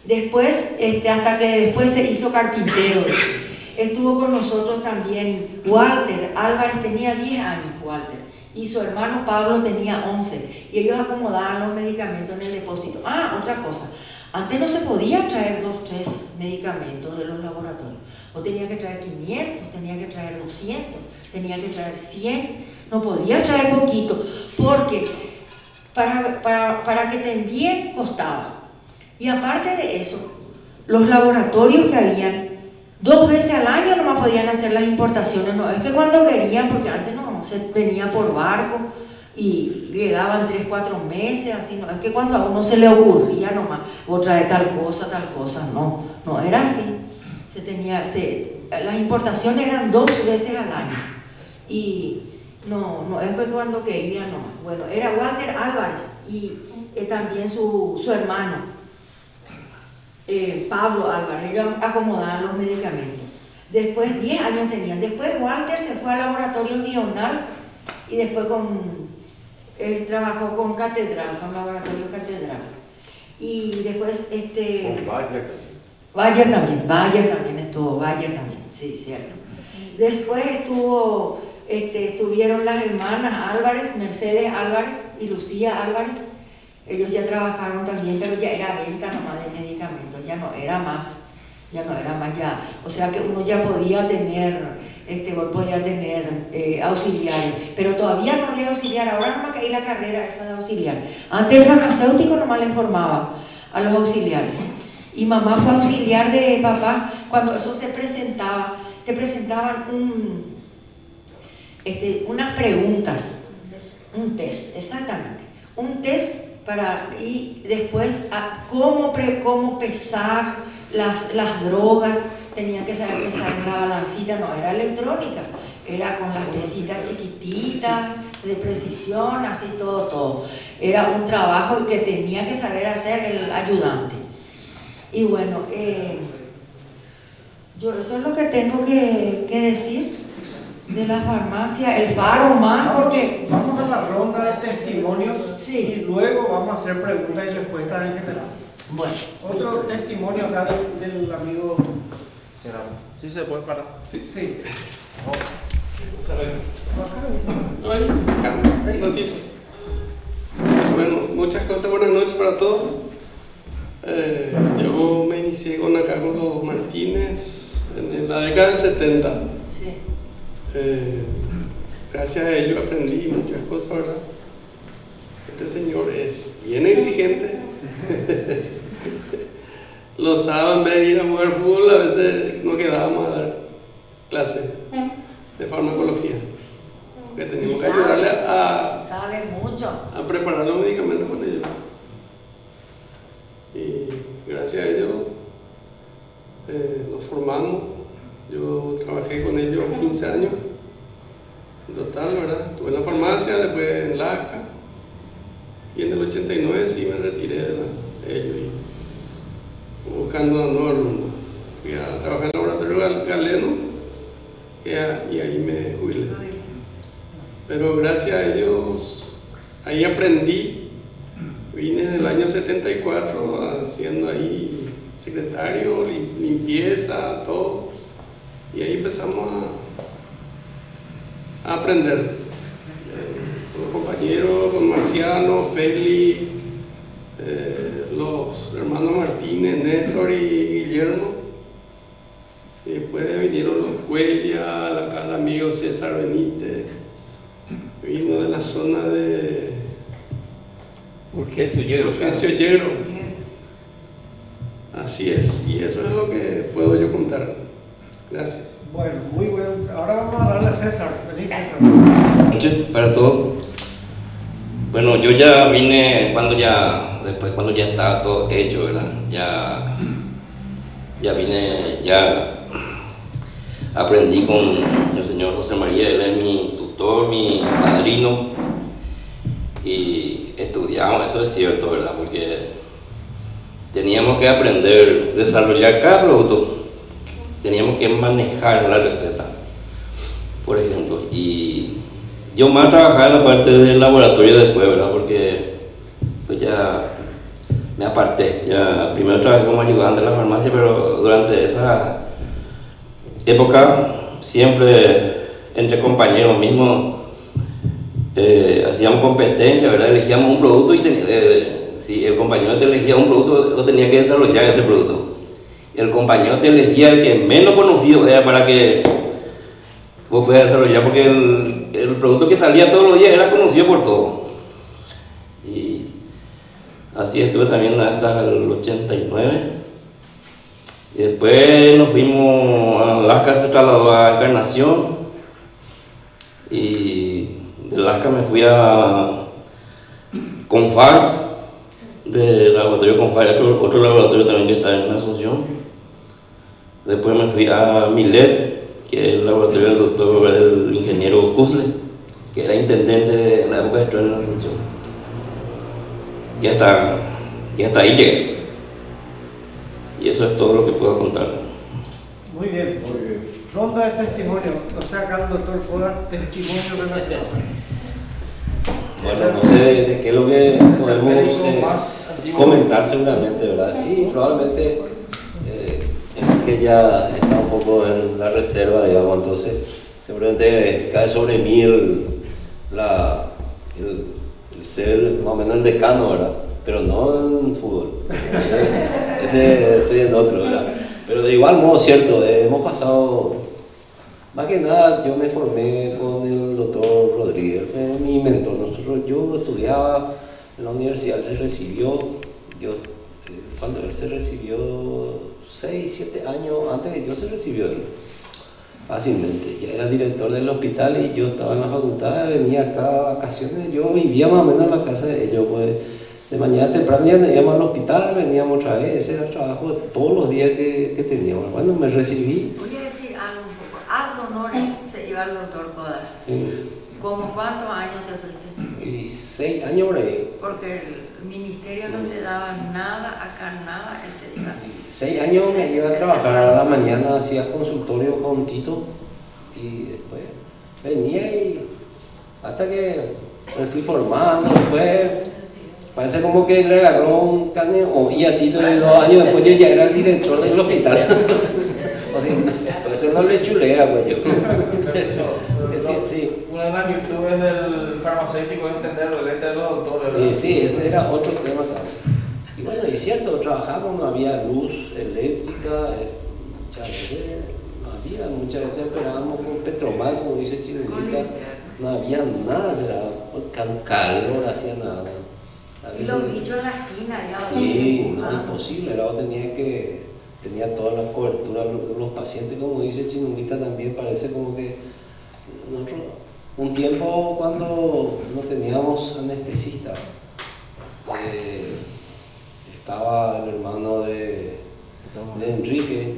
Después, hasta que después se hizo carpintero. Estuvo con nosotros también Walter Álvarez, tenía 10 años Walter, y su hermano Pablo tenía 11, y ellos acomodaban los medicamentos en el depósito. Otra cosa, antes no se podía traer 2, 3 medicamentos de los laboratorios, o tenía que traer 500, tenía que traer 200, tenía que traer 100, no podía traer poquito, porque para que te envíen costaba. Y aparte de eso, los laboratorios que habían 2 veces al año nomás podían hacer las importaciones. No es que cuando querían, porque antes no, se venía por barco y llegaban 3, 4 meses, así. No es que cuando a uno se le ocurría nomás, o trae tal cosa, no era así. Las importaciones eran 2 veces al año y no es que cuando querían nomás. Bueno, era Walter Álvarez y también su hermano Pablo Álvarez. Ellos acomodaban los medicamentos. Después 10 años tenían. Después Walter se fue al laboratorio Guional y después trabajó con Catedral, con Laboratorio Catedral. Y después, Con Bayer. Bayer también estuvo, Bayer también, sí, cierto. Después estuvieron las hermanas Álvarez, Mercedes Álvarez y Lucía Álvarez. Ellos ya trabajaron también, pero ya era venta nomás de medicamentos, ya no era más ya. O sea que uno ya podía tener auxiliares, pero todavía no había auxiliar, ahora nomás que hay la carrera esa de auxiliar. Antes el farmacéutico nomás le formaba a los auxiliares. Y mamá fue auxiliar de papá cuando eso se presentaba, te presentaban unas preguntas, un test, exactamente, un test y después cómo pesar las drogas, tenían que saber pesar en la balancita, no era electrónica, era con las pesitas chiquititas, de precisión, así todo. Era un trabajo que tenía que saber hacer el ayudante. Y bueno, yo eso es lo que tengo que decir de la farmacia, el faro más, porque... Vamos a la ronda de testimonios, sí, y luego vamos a hacer preguntas y respuestas en general. Bueno. Otro testimonio acá del amigo... Sí, se puede parar. Sí. Un ratito. Bueno, muchas cosas, buenas noches para todos. Yo me inicié acá con los Martínez en la década del 70. Sí. Gracias a ello aprendí muchas cosas, ¿verdad? Este señor es bien exigente. Los sábados, en vez de ir a jugar fútbol, a veces no quedábamos a dar clases de farmacología. Que teníamos que ayudarle Sabe mucho. a preparar los medicamentos con ellos. Y gracias a ellos nos formamos. Yo trabajé con ellos 15 años en total, ¿verdad? Estuve en la farmacia, después en LACA, y en el 89 sí me retiré de ellos y buscando un nuevo rumbo. Fui a trabajar en el laboratorio Galeno y ahí me jubilé. Pero gracias a ellos ahí aprendí. Vine en el año 74 haciendo ahí secretario, limpieza, todo. Y ahí empezamos a aprender. Con los compañeros, con Marciano, Feli, los hermanos Martínez, Néstor y Guillermo. Y después vinieron los Cuellar, acá el amigo César Benítez. Vino de la zona de Urgencio Yero. Así es, y eso es lo que puedo yo contar. Gracias. Bueno, muy bueno. Ahora vamos a darle a César. Vení, César. Buenas noches para todos. Bueno, yo ya vine cuando ya estaba todo hecho, ¿verdad? Ya vine, ya aprendí con el señor José María, él es mi tutor, mi padrino, y estudiamos, eso es cierto, ¿verdad? Porque teníamos que aprender, desarrollar cada producto, teníamos que manejar la receta, por ejemplo, y yo más trabajaba en la parte del laboratorio después, ¿verdad? Porque pues ya me aparté, ya primero trabajé como ayudante en la farmacia, pero durante esa época siempre entre compañeros mismos hacíamos competencia, ¿verdad? Elegíamos un producto y si el compañero te elegía un producto, lo tenía que desarrollar ese producto. El compañero te elegía el que menos conocido era para que vos puedas desarrollar, porque el producto que salía todos los días era conocido por todos. Y así estuve también hasta el 89. Y después nos fuimos a Alaska, se trasladó a Encarnación. Y de Alaska me fui a Confar, del laboratorio Confar, otro laboratorio también que está en Asunción. Después me fui a Milet, que es el laboratorio del doctor, el ingeniero Kuzle, que era intendente en la época de Stroessner en Asunción. Y hasta ahí llegué. Y eso es todo lo que puedo contar. Muy bien. Ronda de testimonio. O sea, acá el doctor pueda testimonio relacionado. Bueno, no sé de qué es lo que podemos comentar seguramente, ¿verdad? Sí, probablemente es que ya está un poco en la reserva, digamos, entonces seguramente cae sobre mí el ser más o menos el decano, ¿verdad? Pero no en fútbol. Ese estoy en otro, ¿verdad? Pero de igual modo, cierto, hemos pasado, más que nada yo me formé con el doctor Rodríguez, mi mentor. Yo estudiaba en la universidad, él se recibió, cuando él se recibió, 6, 7 años antes que yo se recibió él, fácilmente. Ya era director del hospital y yo estaba en la facultad, venía acá a vacaciones, yo vivía más o menos en la casa de ellos, pues de mañana temprano ya íbamos al hospital, veníamos otra vez, ese era el trabajo de todos los días que teníamos. Bueno, me recibí. Voy a decir algo un poco. Aldo Nori se lleva el doctor Codas. ¿Cómo cuántos años te fuiste? Y 6 años por ahí. Porque el ministerio no te daba nada, acá nada, él se iba. 6 años me iba a trabajar a la mañana, hacía consultorio con Tito y después venía y hasta que me fui formando, después parece como que le agarró un caneo y a Tito de 2 años después yo ya era el director del hospital. O sea, pues eso no le chulea, pues yo. Sí. Una de las virtudes del farmacéutico es entender la letra de los doctores. Sí, ese era otro tema también. Y bueno, es cierto, trabajamos, no había luz eléctrica, muchas veces esperábamos con Petromar, como dice Chilenita, no había nada, calor, hacía nada. Y los bichos en la esquina, ya. Sí, no, imposible, luego tenía toda la cobertura, los pacientes, como dice Chilenita, también parece como que nosotros, un tiempo cuando no teníamos anestesista, estaba el hermano de Enrique,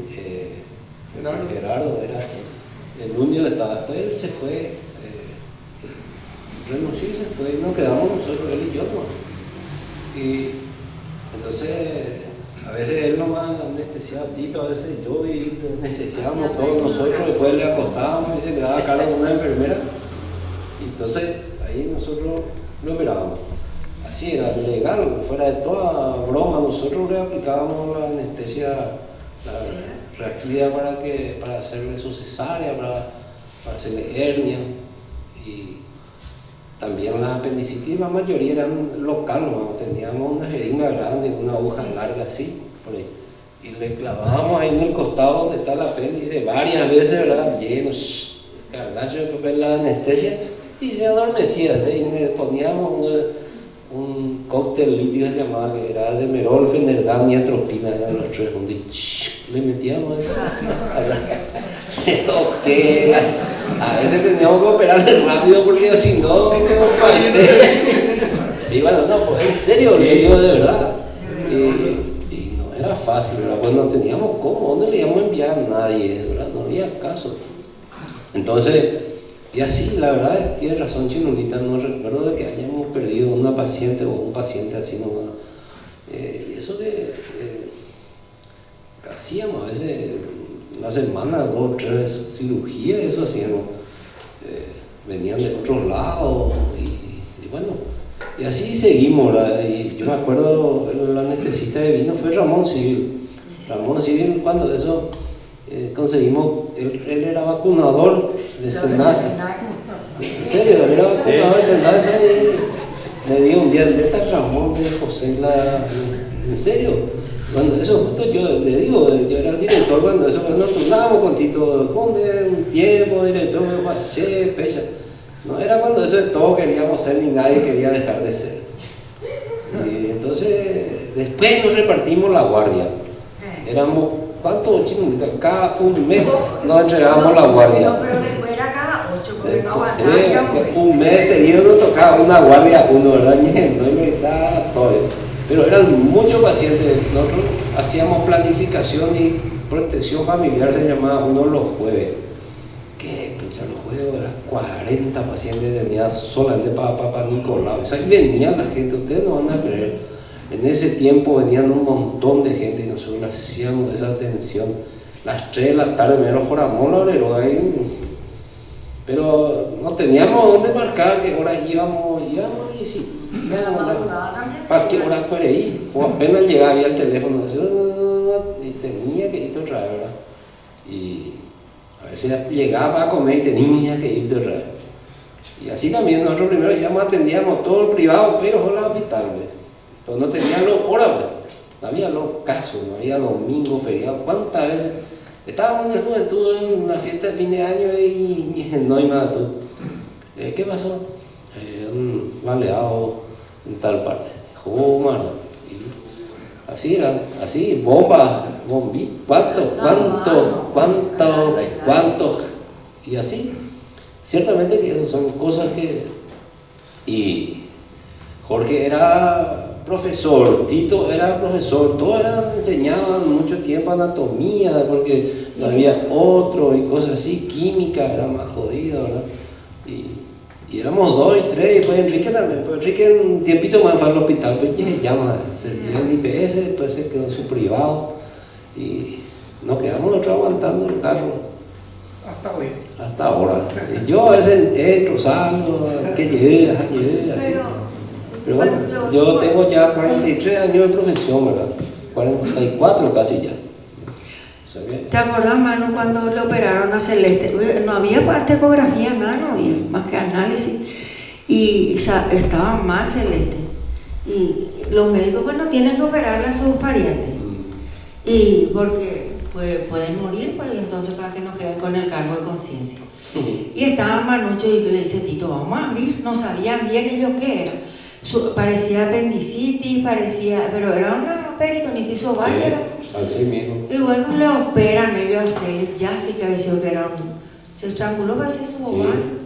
Gerardo, era el único que estaba. Después él se fue, renunció y se fue, y nos quedamos nosotros, él y yo, ¿no? Y entonces, a veces él nomás anestesiaba a Tito, a veces yo, y anestesiábamos todos nosotros, después le acostábamos y se quedaba a cargo de una enfermera. Y entonces ahí nosotros lo operábamos. Así era legal, fuera de toda broma, nosotros le aplicábamos la anestesia reactiva para hacerle su cesárea, para hacerle hernia. Y también las apendicitis, la mayoría eran locales, ¿no? Teníamos una jeringa grande, una aguja larga así, por ahí. Y le clavábamos ahí en el costado donde está el apéndice varias veces, ¿verdad? Llenos, cargacho de papel la anestesia, y se adormecía, ¿sí? Y le poníamos un cóctel líquido llamado, que era de Merol, Fenergan y Atropina, eran los 3 juntos, le metíamos eso. A veces teníamos que operarle rápido porque si no, y bueno, no, pues en serio, le digo de verdad. Y no era fácil, ¿verdad? Pues no teníamos cómo, ¿dónde le íbamos a enviar a nadie? ¿Verdad? No había caso. Entonces, y así, la verdad es, tiene razón Chinolita, no recuerdo de que hayamos perdido una paciente o un paciente así nomás. Y eso que hacíamos a veces, una semana, 2 o 3 cirugías, eso hacíamos. Venían de otros lados y bueno, y así seguimos, ¿verdad? Y yo me acuerdo, el anestesista que vino fue Ramón Civil. Ramón Civil, cuando eso conseguimos, él era vacunador de SENASA. En serio, él era vacunador de SENASA y me dijo un día, ¿dónde está Ramón de José la? En serio, cuando eso justo yo le digo, yo era el director cuando eso, nos turnábamos con Tito Conde un tiempo, director me pasé, pesa. No era cuando eso de todo queríamos ser ni nadie quería dejar de ser. Y entonces, después nos repartimos la guardia. Éramos, ¿cuántos chinos? Cada un mes nos entregábamos la guardia. No, pero después era cada 8, porque no aguantaba. Un mes seguido nos tocaba una guardia, uno, ¿verdad? No me da todo. Pero eran muchos pacientes. Nosotros hacíamos planificación y protección familiar, se llamaba uno los jueves. ¿Qué? Pucha, los jueves eran 40 pacientes tenía solamente para Papá Nicolau. O sea, ahí venía la gente, ustedes no van a creer. En ese tiempo venían un montón de gente y nosotros le hacíamos esa atención. Las 3 de la tarde me lo joramos la obrero ahí. Pero no teníamos dónde marcar qué horas íbamos y sí. ¿Para qué hora puede ir? O apenas llegaba había el teléfono y tenía que irte otra vez, ¿verdad? Y a veces llegaba a comer y tenía que irte otra vez. Y así también nosotros primero ya atendíamos todo el privado, pero en el hospital, ¿ves? Pero no tenían los horas, ¿ves? No había los casos, no había domingo, feriado. ¿Cuántas veces? Estábamos en la juventud en una fiesta de fin de año y no hay más tú. ¿Qué pasó? Un baleado en tal parte. Oh, mano. Y así era, así, bomba, bombita, cuánto, y así. Ciertamente que esas son cosas que... Y Jorge era profesor, Tito era profesor, todos enseñaban mucho tiempo anatomía, porque había otro y cosas así, química era más jodida, ¿verdad? Y éramos 2 y 3, y después Enrique también, pero Enrique un tiempito más fue al hospital, pues ya se llama, se dio en IPS, después se quedó en su privado, y nos quedamos nosotros aguantando el carro. Hasta hoy. Hasta ahora. Y yo a veces entro, salgo, que llegue, así. Pero bueno, yo tengo ya 43 años de profesión, ¿verdad? 44 casi ya. O sea que... ¿Te acordás, Manu, cuando le operaron a Celeste? No había ecografía, nada, no había, más que análisis. Y estaba mal Celeste. Y los médicos, bueno, tienen que operarle a sus parientes. Y porque pueden morir, pues entonces para que no queden con el cargo de conciencia. Y estaba Manucho y le dice, Tito, vamos a abrir. No sabían bien ellos qué era. Parecía apendicitis, pero era una peritonitis ovárica. Así mismo. Y bueno, le operan ellos a Celeste, ya sí que a veces operaron. Se estranguló casi su ovario.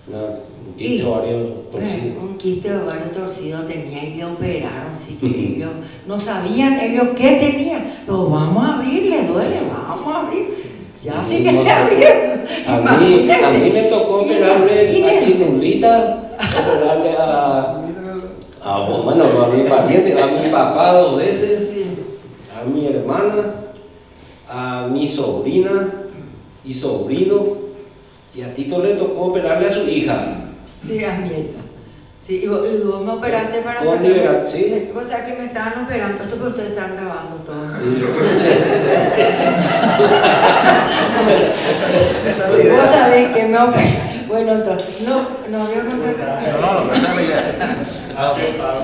Un quiste ovario torcido. Un quiste ovario torcido tenía y le operaron, sí que ellos no sabían ellos qué tenían. Pero vamos a abrir, le duele, vamos a abrir. Ya sí que le abrieron. A mí me tocó operarle a Chinulita, operarle a mi pariente, a mi papá 2 veces, a mi hermana, a mi sobrina y sobrino, y a Tito le tocó operarle a su hija. Sí, a mi hija. Sí, y vos me operaste para sacar. Sí. O sea que me estaban operando, esto que ustedes están grabando todo. Sí. Vos sabés que me operé. Bueno, entonces, no voy a contar.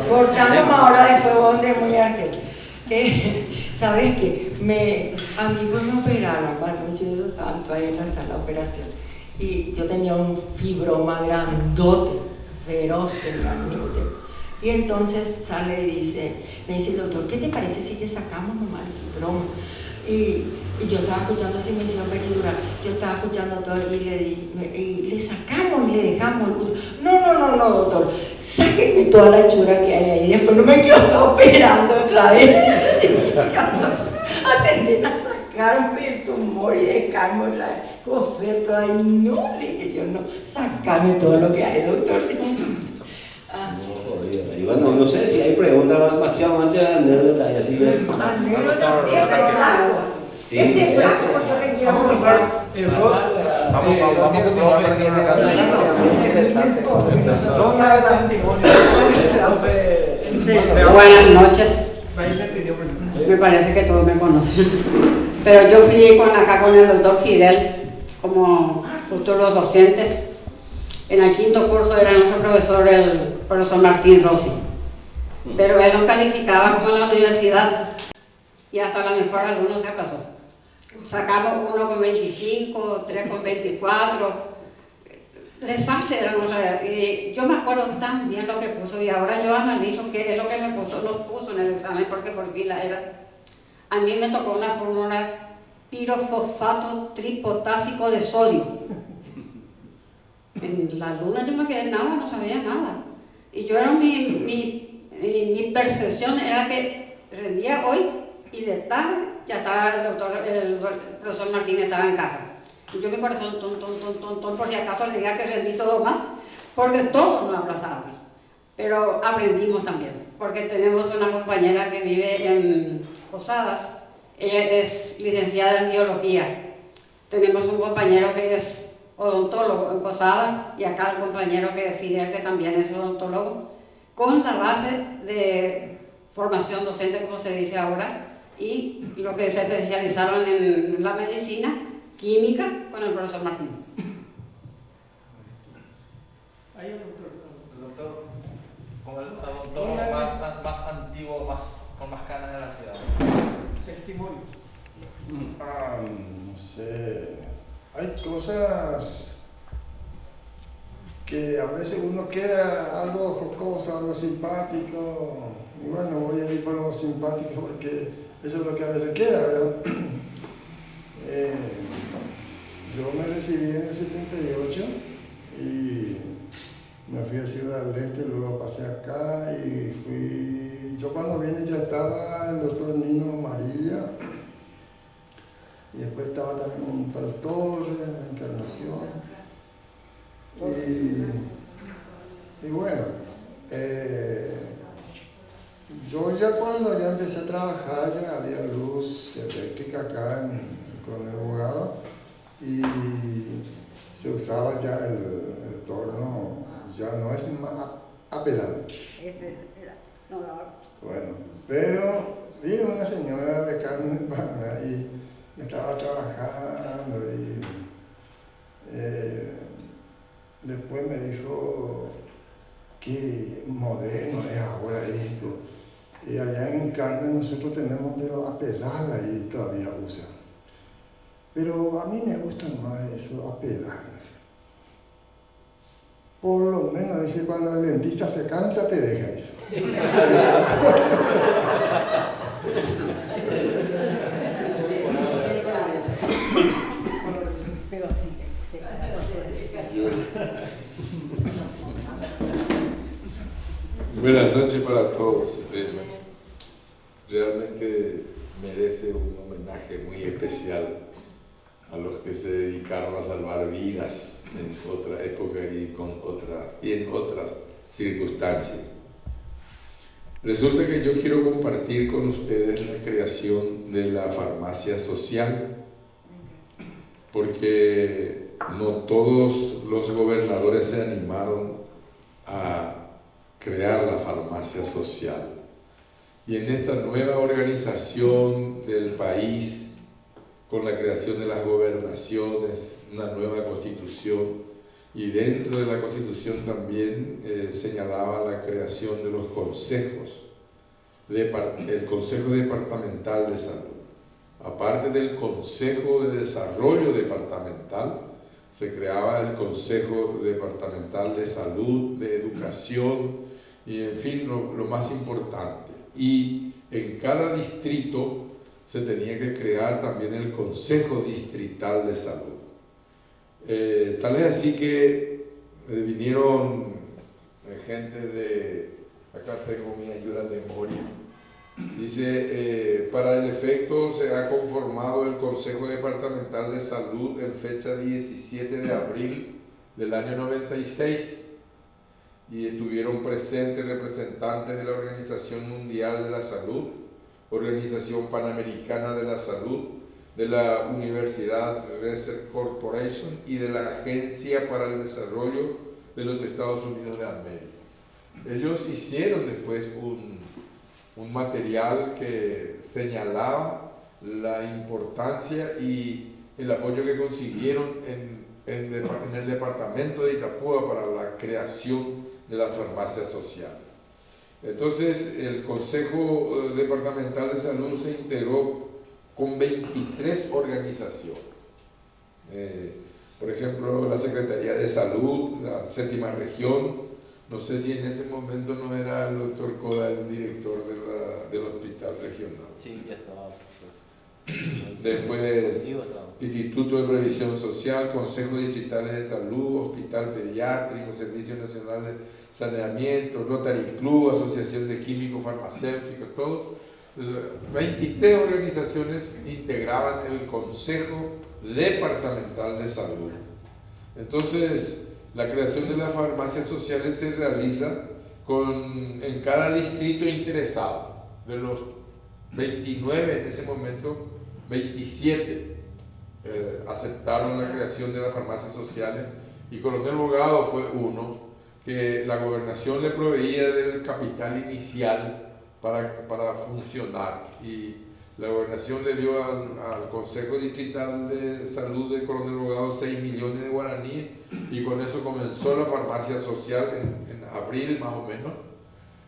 Cortamos ahora después vos de muy argel. ¿Sabes qué? A mí pues me operaron, mucho de eso tanto ahí en la sala de operación. Y yo tenía un fibroma grandote, feroz tenía mi útero. Y entonces sale y me dice el doctor, ¿qué te parece si te sacamos nomás el fibroma? Y yo estaba escuchando si me hicieron peridural, yo estaba escuchando todo y le sacamos y le dejamos el útero. No, doctor, sáquenme toda la hechura que hay ahí, después no me quedo operando otra vez. Atenden a sacarme el tumor y dejarme otra vez coser todo ahí. No, le dije yo, no, sacarme todo lo que hay, doctor. Y bueno, no sé si hay preguntas demasiado muchas anécdotas y así. Sí. Este flaco, doctor, le quiero mostrar. Vamos a continuar porque tiene interesante. Buenas noches. Me parece que todos me conocen. Pero yo fui acá con el doctor Fidel como futuros docentes. En el 5º curso era nuestro profesor, el profesor Martín Rossi. Pero él nos calificaba como en la universidad y hasta la mejor alumno se pasó. Sacamos 1 con 25, 3 con 24. Desastre era nuestra. Y yo me acuerdo tan bien lo que puso y ahora yo analizo qué es lo que nos puso en el examen porque por pila era. A mí me tocó una fórmula pirofosfato tripotásico de sodio. En la luna yo me quedé nada, no sabía nada. Y yo era mi percepción era que rendía hoy y de tarde ya estaba el profesor Martínez estaba en casa. Y yo mi corazón, por si acaso le diga que rendí todo más, porque todos nos abrazábamos. Pero aprendimos también, porque tenemos una compañera que vive en Posadas, ella es licenciada en biología. Tenemos un compañero que es odontólogo en Posadas y acá el compañero que es Fidel, que también es odontólogo. con la base de formación docente, como se dice ahora, y lo que se especializaron en la medicina, química, con el profesor Martín. Hay el doctor, como el doctor más antiguo, con más canas de la ciudad. Testimonio. No sé, hay cosas que a veces uno queda algo jocoso, algo simpático, y bueno, voy a ir por lo simpático porque eso es lo que a veces queda, ¿verdad? Yo me recibí en el 78 y me fui a Ciudad del Este, luego pasé acá y fui... Yo cuando vine ya estaba el doctor Nino Amarilla y después estaba también un tal Torres, la Encarnación. Y bueno, yo ya cuando ya empecé a trabajar ya había luz eléctrica acá con el abogado y se usaba ya el torno, ya no es más a pedal. Bueno, pero vino una señora de Carmen de Paraná y estaba trabajando y después me dijo qué moderno es ahora esto. Y allá en Carmen nosotros tenemos pero a pedal ahí todavía usan. Pero a mí me gusta más eso a pedal. Por lo menos dice cuando el dentista se cansa te deja eso. Buenas noches para todos. Realmente merece un homenaje muy especial a los que se dedicaron a salvar vidas en otra época y en otras circunstancias. Resulta que yo quiero compartir con ustedes la creación de la farmacia social, porque no todos los gobernadores se animaron a crear la farmacia social. Y en esta nueva organización del país, con la creación de las gobernaciones, una nueva constitución, y dentro de la constitución también señalaba la creación de los consejos, el Consejo Departamental de Salud. Aparte del Consejo de Desarrollo Departamental, se creaba el Consejo Departamental de Salud, de Educación, y en fin, lo más importante. Y en cada distrito se tenía que crear también el Consejo Distrital de Salud. Tal es así que vinieron gente de, acá tengo mi ayuda de memoria, dice, para el efecto se ha conformado el Consejo Departamental de Salud en fecha 17 de abril del año 96 y estuvieron presentes representantes de la Organización Mundial de la Salud, Organización Panamericana de la Salud, de la Universidad Research Corporation y de la Agencia para el Desarrollo de los Estados Unidos de América. Ellos hicieron después un material que señalaba la importancia y el apoyo que consiguieron en el departamento de Itapúa para la creación de la farmacia social. Entonces el Consejo Departamental de Salud se integró con 23 organizaciones. Por ejemplo, la Secretaría de Salud, la 7ª región, no sé si en ese momento no era el doctor Coda el director del hospital regional. Sí, ya estaba. Después, Instituto de Previsión Social, Consejo Distrital de Salud, Hospital Pediátrico, Servicio Nacional de Saneamiento, Rotary Club, Asociación de Químicos Farmacéuticos, todo. 23 organizaciones integraban el Consejo Departamental de Salud. Entonces, la creación de las farmacias sociales se realiza en cada distrito interesado. De los 29 en ese momento, 27 aceptaron la creación de las farmacias sociales y Coronel Bogado fue uno que la gobernación le proveía del capital inicial para funcionar, y la gobernación le dio al Consejo Distrital de Salud de Coronel Bogado 6 millones de guaraníes, y con eso comenzó la farmacia social en abril más o menos,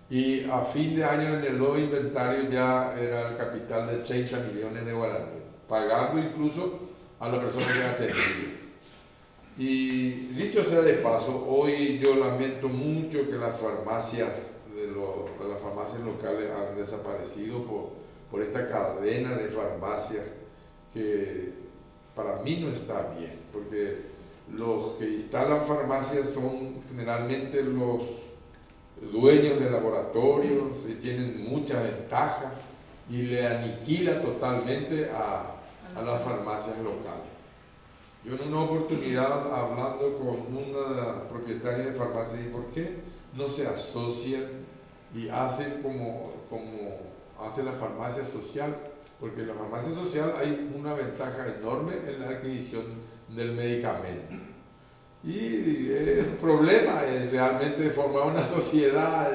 y a fin de año en el nuevo inventario ya era el capital de 30 millones de guaraníes, pagando incluso a la persona que atendía. Y dicho sea de paso, hoy yo lamento mucho que las farmacias de las farmacias locales han desaparecido por esta cadena de farmacias que para mí no está bien, porque los que instalan farmacias son generalmente los dueños de laboratorios y tienen muchas ventajas y le aniquila totalmente a las farmacias locales. Yo en una oportunidad, hablando con una propietaria de farmacia, dije, ¿por qué no se asocian y hacen como hace la farmacia social? Porque en la farmacia social hay una ventaja enorme en la adquisición del medicamento. Y el problema es realmente formar una sociedad,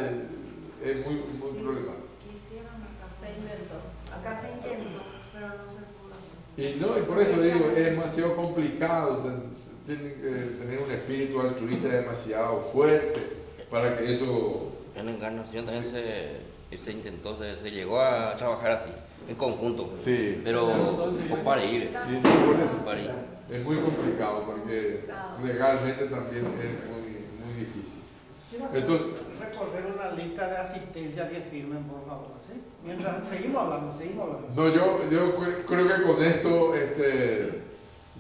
es muy problemático. Acá se intentó, pero no se pudo hacer. Y por eso digo, es demasiado complicado, tienen que tener un espíritu altruista demasiado fuerte para que eso... En la Encarnación también se intentó, se llegó a trabajar así, en conjunto, sí, pero para ir. Por eso es muy complicado, porque legalmente también es muy difícil. Entonces, recorrer una lista de asistencia que firmen, por favor, ¿sí? Mientras seguimos hablando. No, yo creo que con esto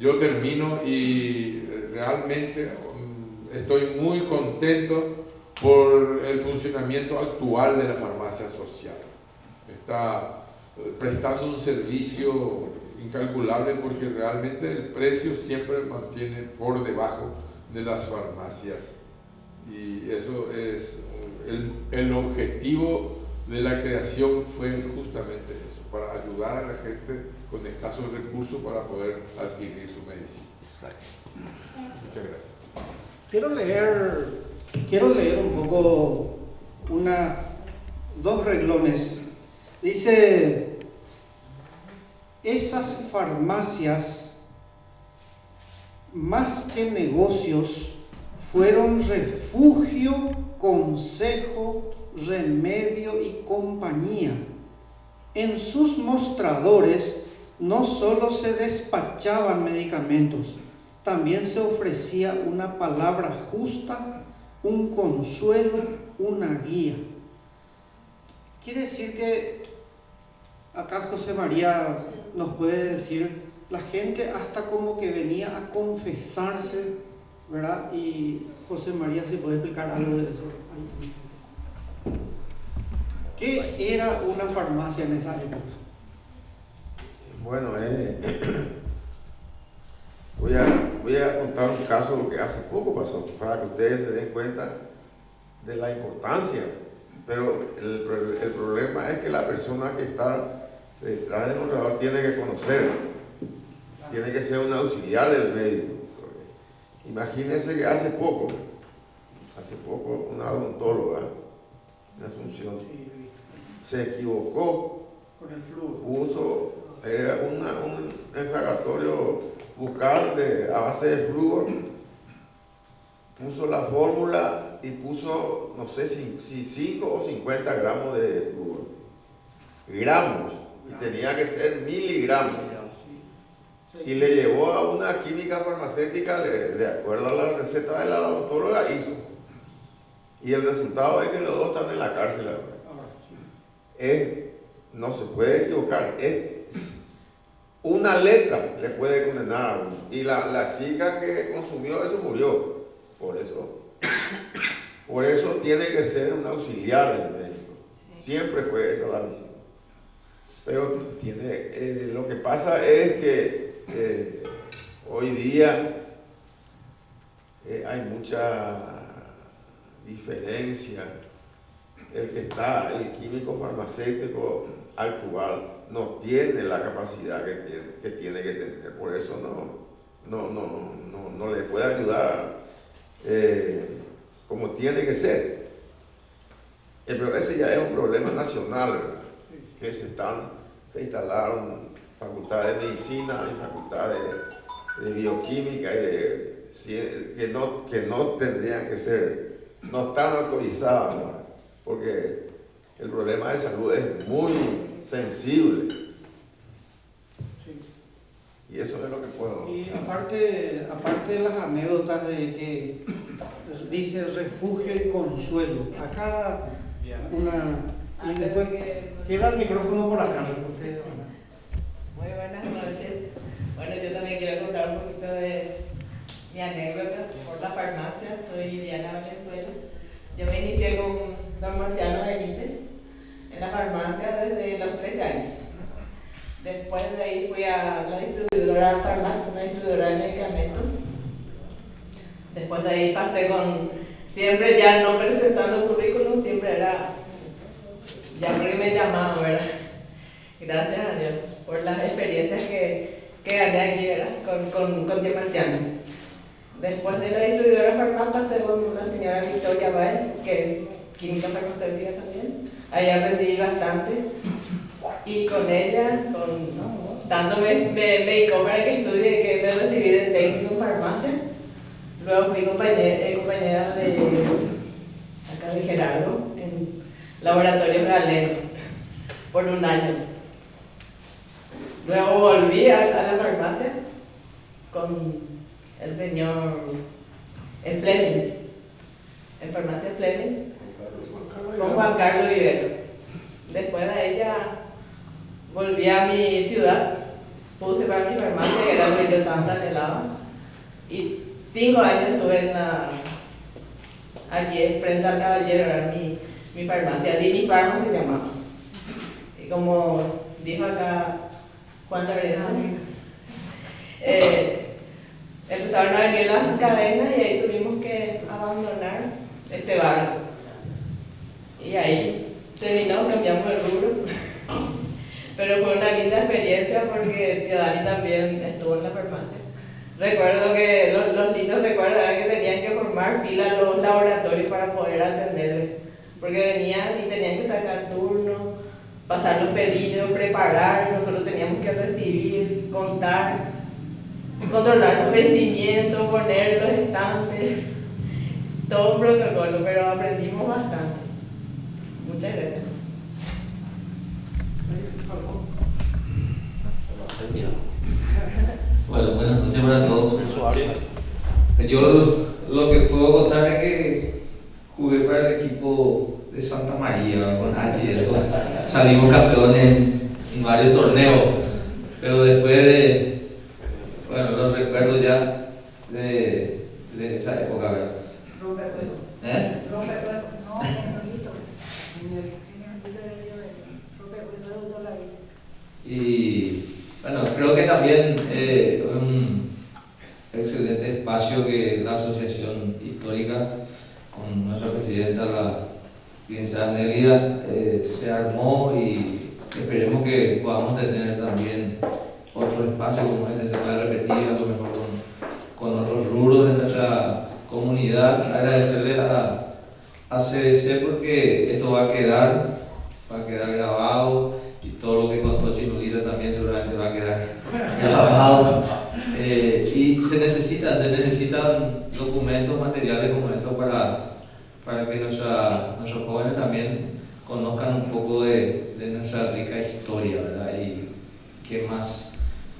yo termino, y realmente estoy muy contento por el funcionamiento actual de la farmacia social. Está prestando un servicio incalculable, porque realmente el precio siempre mantiene por debajo de las farmacias, y eso es el objetivo de la creación, fue justamente eso, para ayudar a la gente con escasos recursos para poder adquirir su medicina. Exacto. Muchas gracias. Quiero leer un poco dos renglones. Dice: esas farmacias, más que negocios, fueron refugio, consejo, remedio y compañía. En sus mostradores no solo se despachaban medicamentos, también se ofrecía una palabra justa, un consuelo, una guía. Quiere decir que acá José María nos puede decir, la gente hasta como que venía a confesarse, ¿verdad? Y José María se puede explicar algo de eso. ¿Qué era una farmacia en esa época? Bueno, voy a contar un caso que hace poco pasó, para que ustedes se den cuenta de la importancia. Pero el problema es que la persona que está detrás del mostrador tiene que conocer, tiene que ser un auxiliar del médico. Imagínense que hace poco una odontóloga de Asunción se equivocó con el flúor. Puso un enjuagatorio bucal a base de flúor, puso la fórmula y puso, no sé si 5 o 50 gramos de flúor. Gramos, y tenía que ser miligramos. Y le llevó a una química farmacéutica, de acuerdo a la receta de la odontóloga, hizo. Y el resultado es que los dos están en la cárcel ahora. No se puede equivocar. Una letra le puede condenar a uno. Y la chica que consumió eso murió. Por eso tiene que ser un auxiliar del médico. Siempre fue esa la misión. Pero lo que pasa es que hoy día hay mucha diferencia. El químico farmacéutico actual no tiene la capacidad que tiene que tener, por eso no le puede ayudar como tiene que ser. Pero ese ya es un problema nacional, ¿verdad? Que se instalaron facultades de medicina y facultades de bioquímica y que no tendrían que ser, no están autorizadas, ¿no? Porque el problema de salud es muy sensible. Y eso es lo que puedo. Y aparte de las anécdotas de que dice refugio y consuelo, acá y después queda el micrófono por acá. Muy buenas noches. Bueno, yo también quiero contar un poquito de mi anécdota por la farmacia. Soy Diana Valenzuela. Yo me inicié con don Marciano Benítez en la farmacia desde los 13 años. Después de ahí fui a la distribuidora farmacia, una distribuidora de medicamentos. Después de ahí pasé siempre ya no presentando currículum, siempre era, ya porque me llamaban, ¿verdad? Gracias a Dios por las experiencias que gané aquí, ¿verdad? Con Tío Marciano. Después de la distribuidora farmacia pasé con la señora Victoria Báez, que es química farmacéutica también. Ahí aprendí bastante. Y con ella, dándome, me dedicó para que estudie, que me recibí de técnico en farmacia. Luego fui compañera de acá de Gerardo en Laboratorio Galeno por un año. Luego volví a la farmacia con el señor Fleming, en farmacia Fleming, con Juan Carlos Vivero. Después de ella volví a mi ciudad, puse para mi farmacia, que era lo que yo tanto anhelaba, y 5 años estuve allí frente al Caballero, era mi farmacia, Dini Pharma se llamaba. Y como dijo acá Juan Lorenzo, empezaron a venir las cadenas y ahí tuvimos que abandonar este barco. Y ahí terminó, cambiamos el rubro. Pero fue una linda experiencia porque tío Dani también estuvo en la farmacia. Recuerdo que los lindos recuerdos eran que tenían que formar fila en los laboratorios para poder atenderles. Porque venían y tenían que sacar turno, pasar los pedidos, preparar, nosotros teníamos que recibir, contar, controlar los vencimientos, poner los estantes, todo un protocolo, pero aprendimos bastante. Muchas gracias. Bueno, buenas noches para todos. Yo lo que puedo contar es que jugué para el equipo de Santa María con H y eso. Salimos campeones en varios torneos, pero después de, bueno, los recuerdo ya de esa época, ¿verdad? Rompe hueso. Rompe hueso. No, señorito. Señorito era yo de rompe hueso de toda la vida. Y bueno, creo que también un excelente espacio que la Asociación Histórica, con nuestra presidenta, la licenciada Nelida, se armó y esperemos que podamos tener también otro espacio como este, se pueda repetir a lo mejor con otros rubros de nuestra comunidad. Agradecerle a CDC porque esto va a quedar grabado y todo lo que contó Chinulita también seguramente va a quedar grabado. Y se necesitan documentos, materiales como estos para que nuestros jóvenes también conozcan un poco de nuestra rica historia, ¿verdad? Y qué más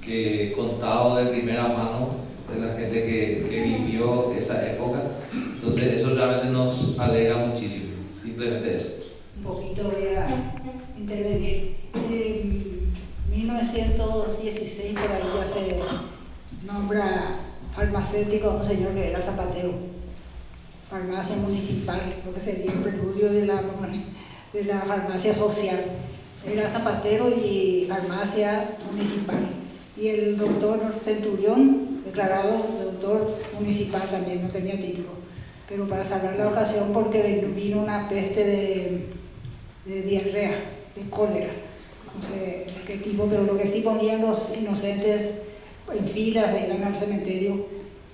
que contado de primera mano de la gente que vivió esa época. Entonces eso realmente nos alegra muchísimo, simplemente eso. Un poquito voy a intervenir. En 1916 por ahí ya se nombra farmacéutico a un señor que era zapatero, farmacia municipal, lo que sería el preludio de la farmacia social. Era zapatero y farmacia municipal. Y el doctor Centurión, declarado doctor municipal, también no tenía título, pero para salvar la ocasión porque vino una peste de diarrea, de cólera, no sé qué tipo, pero lo que sí ponían los inocentes en filas, iban al cementerio,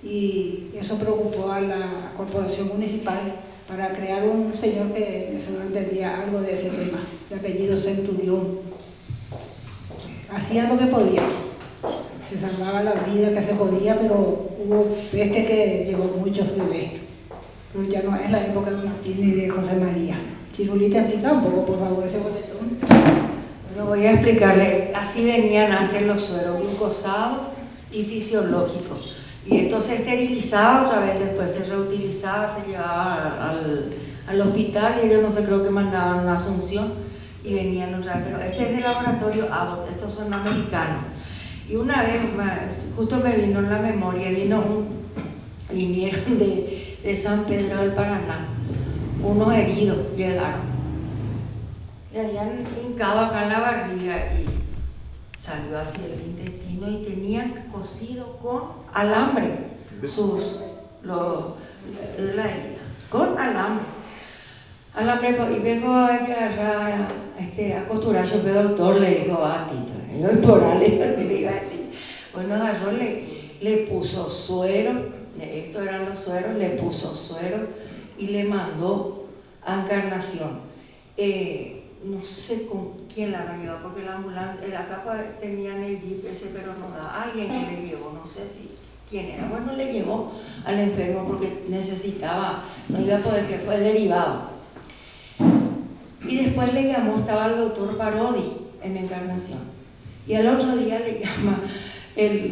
y eso preocupó a la corporación municipal para crear un señor que seguro entendía algo de ese tema, de apellido Centurión. Hacía lo que podía, se salvaba la vida que se podía, pero hubo peste que llevó muchos bebés. Pero ya no es la época de Martín ni de José María. Chirulita, explica un poco, por favor, ese botellón. Bueno, voy a explicarle. Así venían antes los sueros, glucosados y fisiológicos. Y esto se esterilizaba otra vez, después se reutilizaba, se llevaba al hospital y ellos no sé, creo que mandaban una Asunción y venían otra vez. Pero este es del laboratorio Abbott, estos son americanos. Y una vez, justo me vino en la memoria, vinieron de San Pedro del Paraná, unos heridos llegaron. Le habían hincado acá en la barriga y salió hacia el intestino y tenían cosido con alambre la herida, con alambre. Y vengo allá a costurar, yo veo doctor, le digo a Tito, yo por ahí le iba a decir, bueno, agarró, le puso suero, estos eran los sueros, le puso suero y le mandó a Encarnación. No sé con quién la habrá llevado, porque la ambulancia, acá tenían el jeep ese, pero no da, alguien que le llevó, no sé quién era. Bueno, le llevó al enfermo porque necesitaba, no iba a poder, que fue derivado. Y después le llamó, estaba el doctor Parodi en Encarnación. Y al otro día le llama, el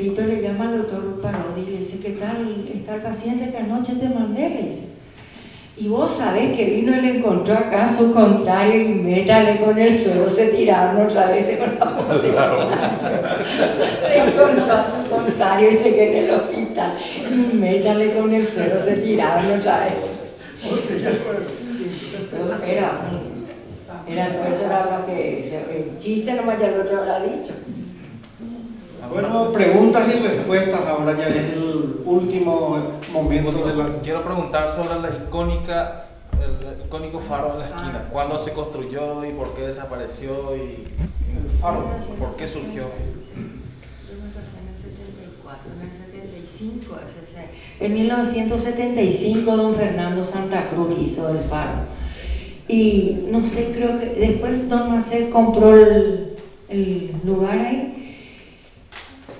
Tito le llama al doctor Parodi y le dice, ¿qué tal está el paciente que anoche te mandé? Le dice. Y vos sabés que vino y le encontró acá a su contrario y métale con el suelo, se tiraron otra vez con la botella. Le encontró a su contrario y se quedó en el hospital. Y métale con el suelo, se tiraron otra vez. Eso era lo que el chiste nomás ya el otro habrá dicho. Bueno, preguntas y respuestas, ahora ya es el último momento de la... Quiero preguntar sobre el icónico faro en la esquina. ¿Cuándo se construyó y por qué desapareció? Y el faro, ¿por qué surgió? Yo me casé en el 74, en el 75, en 1975 don Fernando Santa Cruz hizo el faro. Y no sé, creo que después don Macé compró el lugar ahí.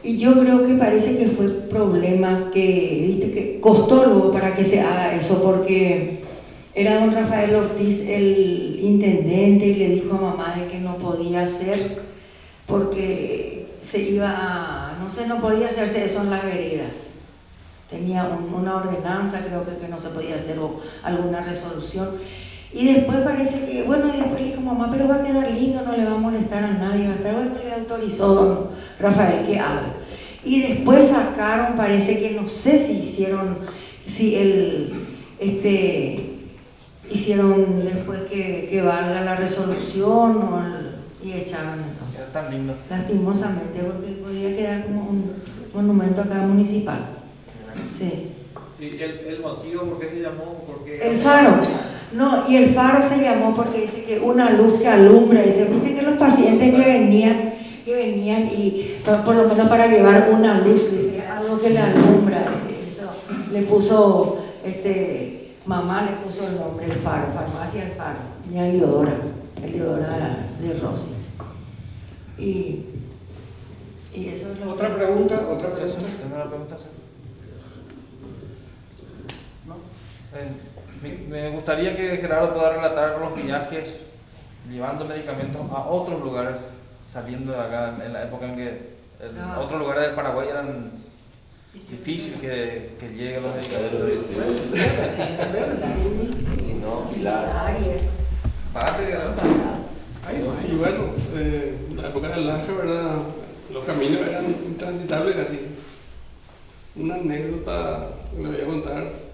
Y yo creo que parece que fue el problema que costó luego para que se haga eso, porque era don Rafael Ortiz el intendente y le dijo a mamá de que no podía hacer porque no podía hacerse eso en las veredas. Tenía una ordenanza, creo que no se podía hacer o alguna resolución. Y después parece que, y después le dijo mamá, pero va a quedar lindo, no le va a molestar a nadie, va a estar, le autorizó don Rafael que haga. Y después sacaron, parece que no sé si hicieron después que valga la resolución y echaron entonces. Era tan lindo. Lastimosamente, porque podía quedar como un monumento acá municipal. Sí. ¿Y el motivo por qué se llamó? El faro. No, y el faro se llamó porque dice que una luz que alumbra, dice que los pacientes que venían y por lo menos para llevar una luz, dice, algo que le alumbra, dice, eso le puso, mamá le puso el nombre, el faro, farmacia el faro, y Eliodora de Rossi. Y eso es lo ¿Otra pregunta? Me gustaría que Gerardo pueda relatar los viajes llevando medicamentos a otros lugares, saliendo de acá en la época en que otros lugares del Paraguay eran difíciles que lleguen los medicamentos. Y bueno, en la época del Laja, ¿verdad? Los caminos eran intransitables casi. Una anécdota que le voy a contar.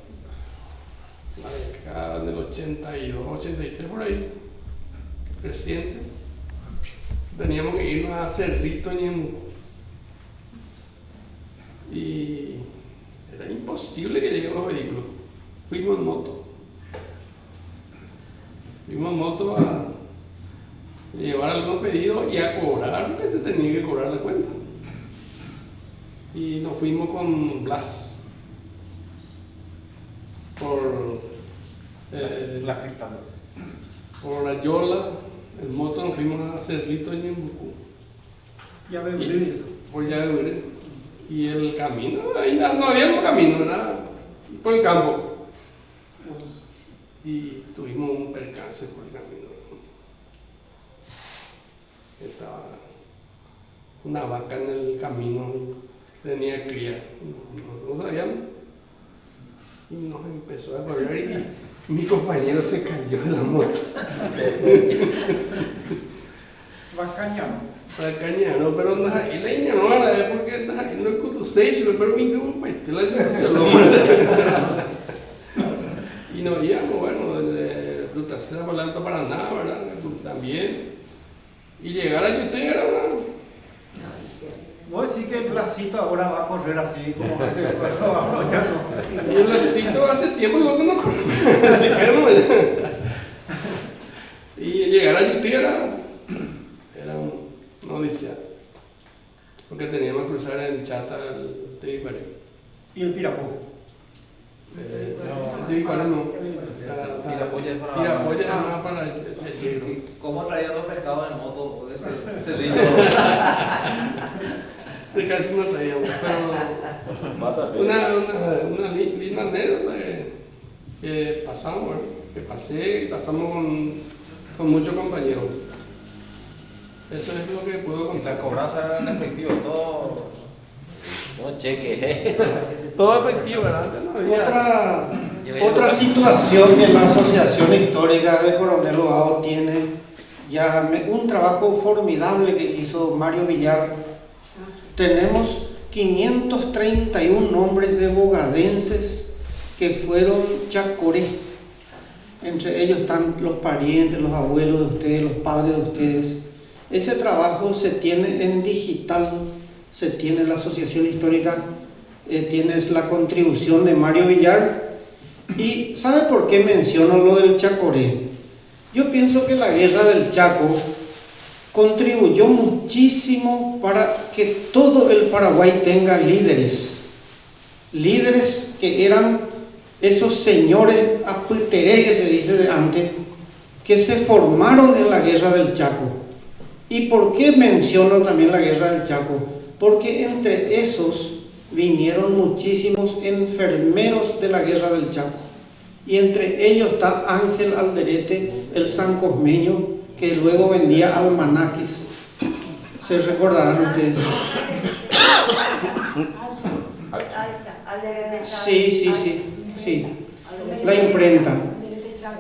Acá en el 82, 83 por ahí, reciente, teníamos que irnos a Cerrito, Ñemuco. Y era imposible que lleguen los vehículos. Fuimos en moto a llevar algunos pedidos y a cobrar, porque se tenía que cobrar la cuenta. Y nos fuimos con Blas por La cripta. Por la Yola, en moto nos fuimos a Cerrito en Ñembucú. Ya ven, Por Llaveure. Y el camino, ahí no había otro camino, era por el campo. Y tuvimos un percance por el camino. Estaba una vaca en el camino y tenía cría. No sabíamos. Y nos empezó a correr y mi compañero se cayó de la moto. Bacañano, pero y la no era porque no es que tu seis, pero vinte un pastel se lo y nos íbamos, bueno, desde Ruta Seda para Alto Paraná, ¿verdad? También. Y llegar a Yutera, ¿verdad? Vos decís que el Blasito ahora va a correr así como antes, pero ahora ya no. Y el Blasito hace tiempo que no corre, se quedó allá. Y llegar a Yutera era una odisea, porque teníamos que cruzar el Chata, el Tevicuare. ¿Y el Pirapó? El Tevicuare no. Pirapoya jamás para el Negro. ¿Cómo traían los pescados en moto de ese río? De casi no traíamos, pero una linda anécdota que pasamos, ¿verdad? Que pasamos con muchos compañeros. Eso es lo que puedo contar. La cobranza era en efectivo, todo. No cheque. Todo efectivo, ¿verdad? No había. Otra situación que la Asociación Histórica de Coronel Bogado tiene, ya un trabajo formidable que hizo Mario Villar. Tenemos 531 nombres de bogadenses que fueron chacoré. Entre ellos están los parientes, los abuelos de ustedes, los padres de ustedes. Ese trabajo se tiene en digital, se tiene en la Asociación Histórica, tienes la contribución de Mario Villar. ¿Y sabe por qué menciono lo del chacoré? Yo pienso que la guerra del Chaco contribuyó muchísimo para que todo el Paraguay tenga líderes que eran esos señores aputeré que se dice de antes, que se formaron en la guerra del Chaco. ¿Y por qué menciono también la guerra del Chaco? Porque entre esos vinieron muchísimos enfermeros de la guerra del Chaco. Y entre ellos está Ángel Alderete, el sancosmeño, que luego vendía almanaques. ¿Se recordarán ustedes? Sí. La imprenta.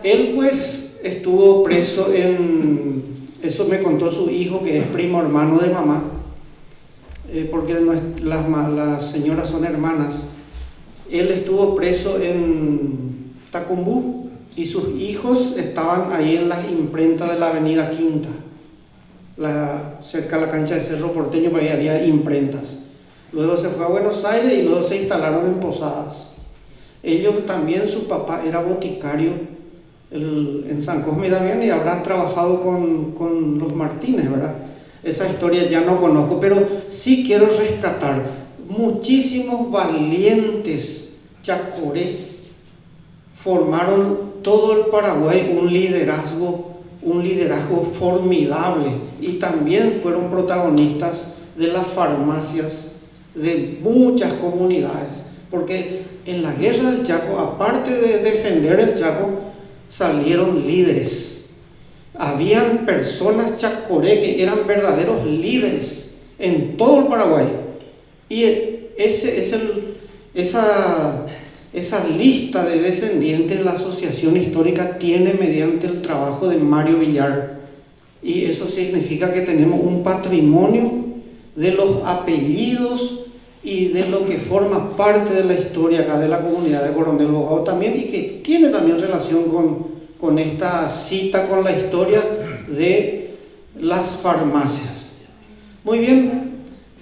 Él pues estuvo preso eso me contó su hijo, que es primo hermano de mamá, porque las señoras son hermanas. Él estuvo preso en Tacumbú y sus hijos estaban ahí en las imprentas de la avenida Quinta, cerca de la cancha de Cerro Porteño, porque ahí había imprentas. Luego se fue a Buenos Aires y luego se instalaron en Posadas. Ellos también, su papá era boticario en San Cosme también, y habrán trabajado con los Martínez, ¿verdad? Esa historia ya no conozco, pero sí quiero rescatar muchísimos valientes chacoré formaron todo el Paraguay un liderazgo formidable, y también fueron protagonistas de las farmacias de muchas comunidades, porque en la guerra del Chaco, aparte de defender el Chaco, salieron líderes. Habían personas chacoré que eran verdaderos líderes en todo el Paraguay, y esa lista de descendientes la Asociación Histórica tiene mediante el trabajo de Mario Villar, y eso significa que tenemos un patrimonio de los apellidos y de lo que forma parte de la historia acá de la comunidad de Coronel Bogado también, y que tiene también relación con esta cita, con la historia de las farmacias. Muy bien.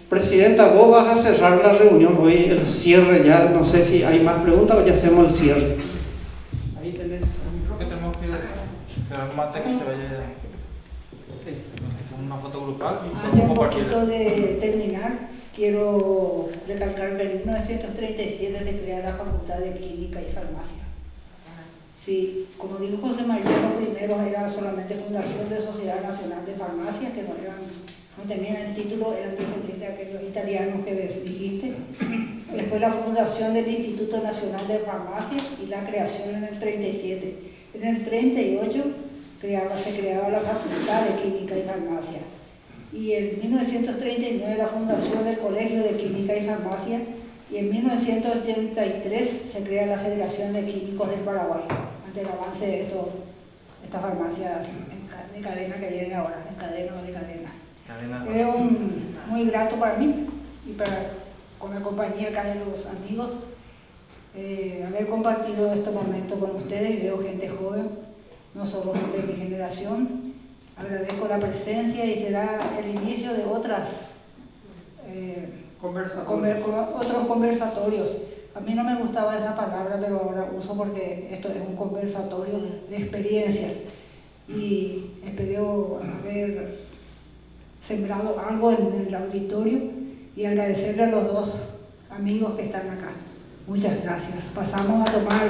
Presidenta, vos vas a cerrar la reunión hoy, el cierre ya, no sé si hay más preguntas o ya hacemos el cierre. Ahí tenés. Creo que tenemos que cerrar mate que se vaya con una foto grupal. Antes un poquito de terminar, quiero recalcar que en 1937 se crea la Facultad de Química y Farmacia. Sí, como dijo José María, los primeros era solamente Fundación de Sociedad Nacional de Farmacia, que no tenían el título, eran descendientes de aquellos italianos que dijiste. Después la fundación del Instituto Nacional de Farmacia y la creación en el 37. En el 38 se creaba la Facultad de Química y Farmacia. Y en 1939 la fundación del Colegio de Química y Farmacia, y en 1983 se crea la Federación de Químicos del Paraguay, ante el avance de estas farmacias de cadena que vienen ahora, en cadena o de cadenas. Es muy grato para mí y con la compañía acá de los amigos, haber compartido este momento con ustedes. Veo gente joven, no solo gente de mi generación. Agradezco la presencia y será el inicio de otros conversatorios. A mí no me gustaba esa palabra, pero ahora uso porque esto es un conversatorio de experiencias. Y espero haber sembrado algo en el auditorio y agradecerle a los dos amigos que están acá. Muchas gracias. Pasamos a tomar.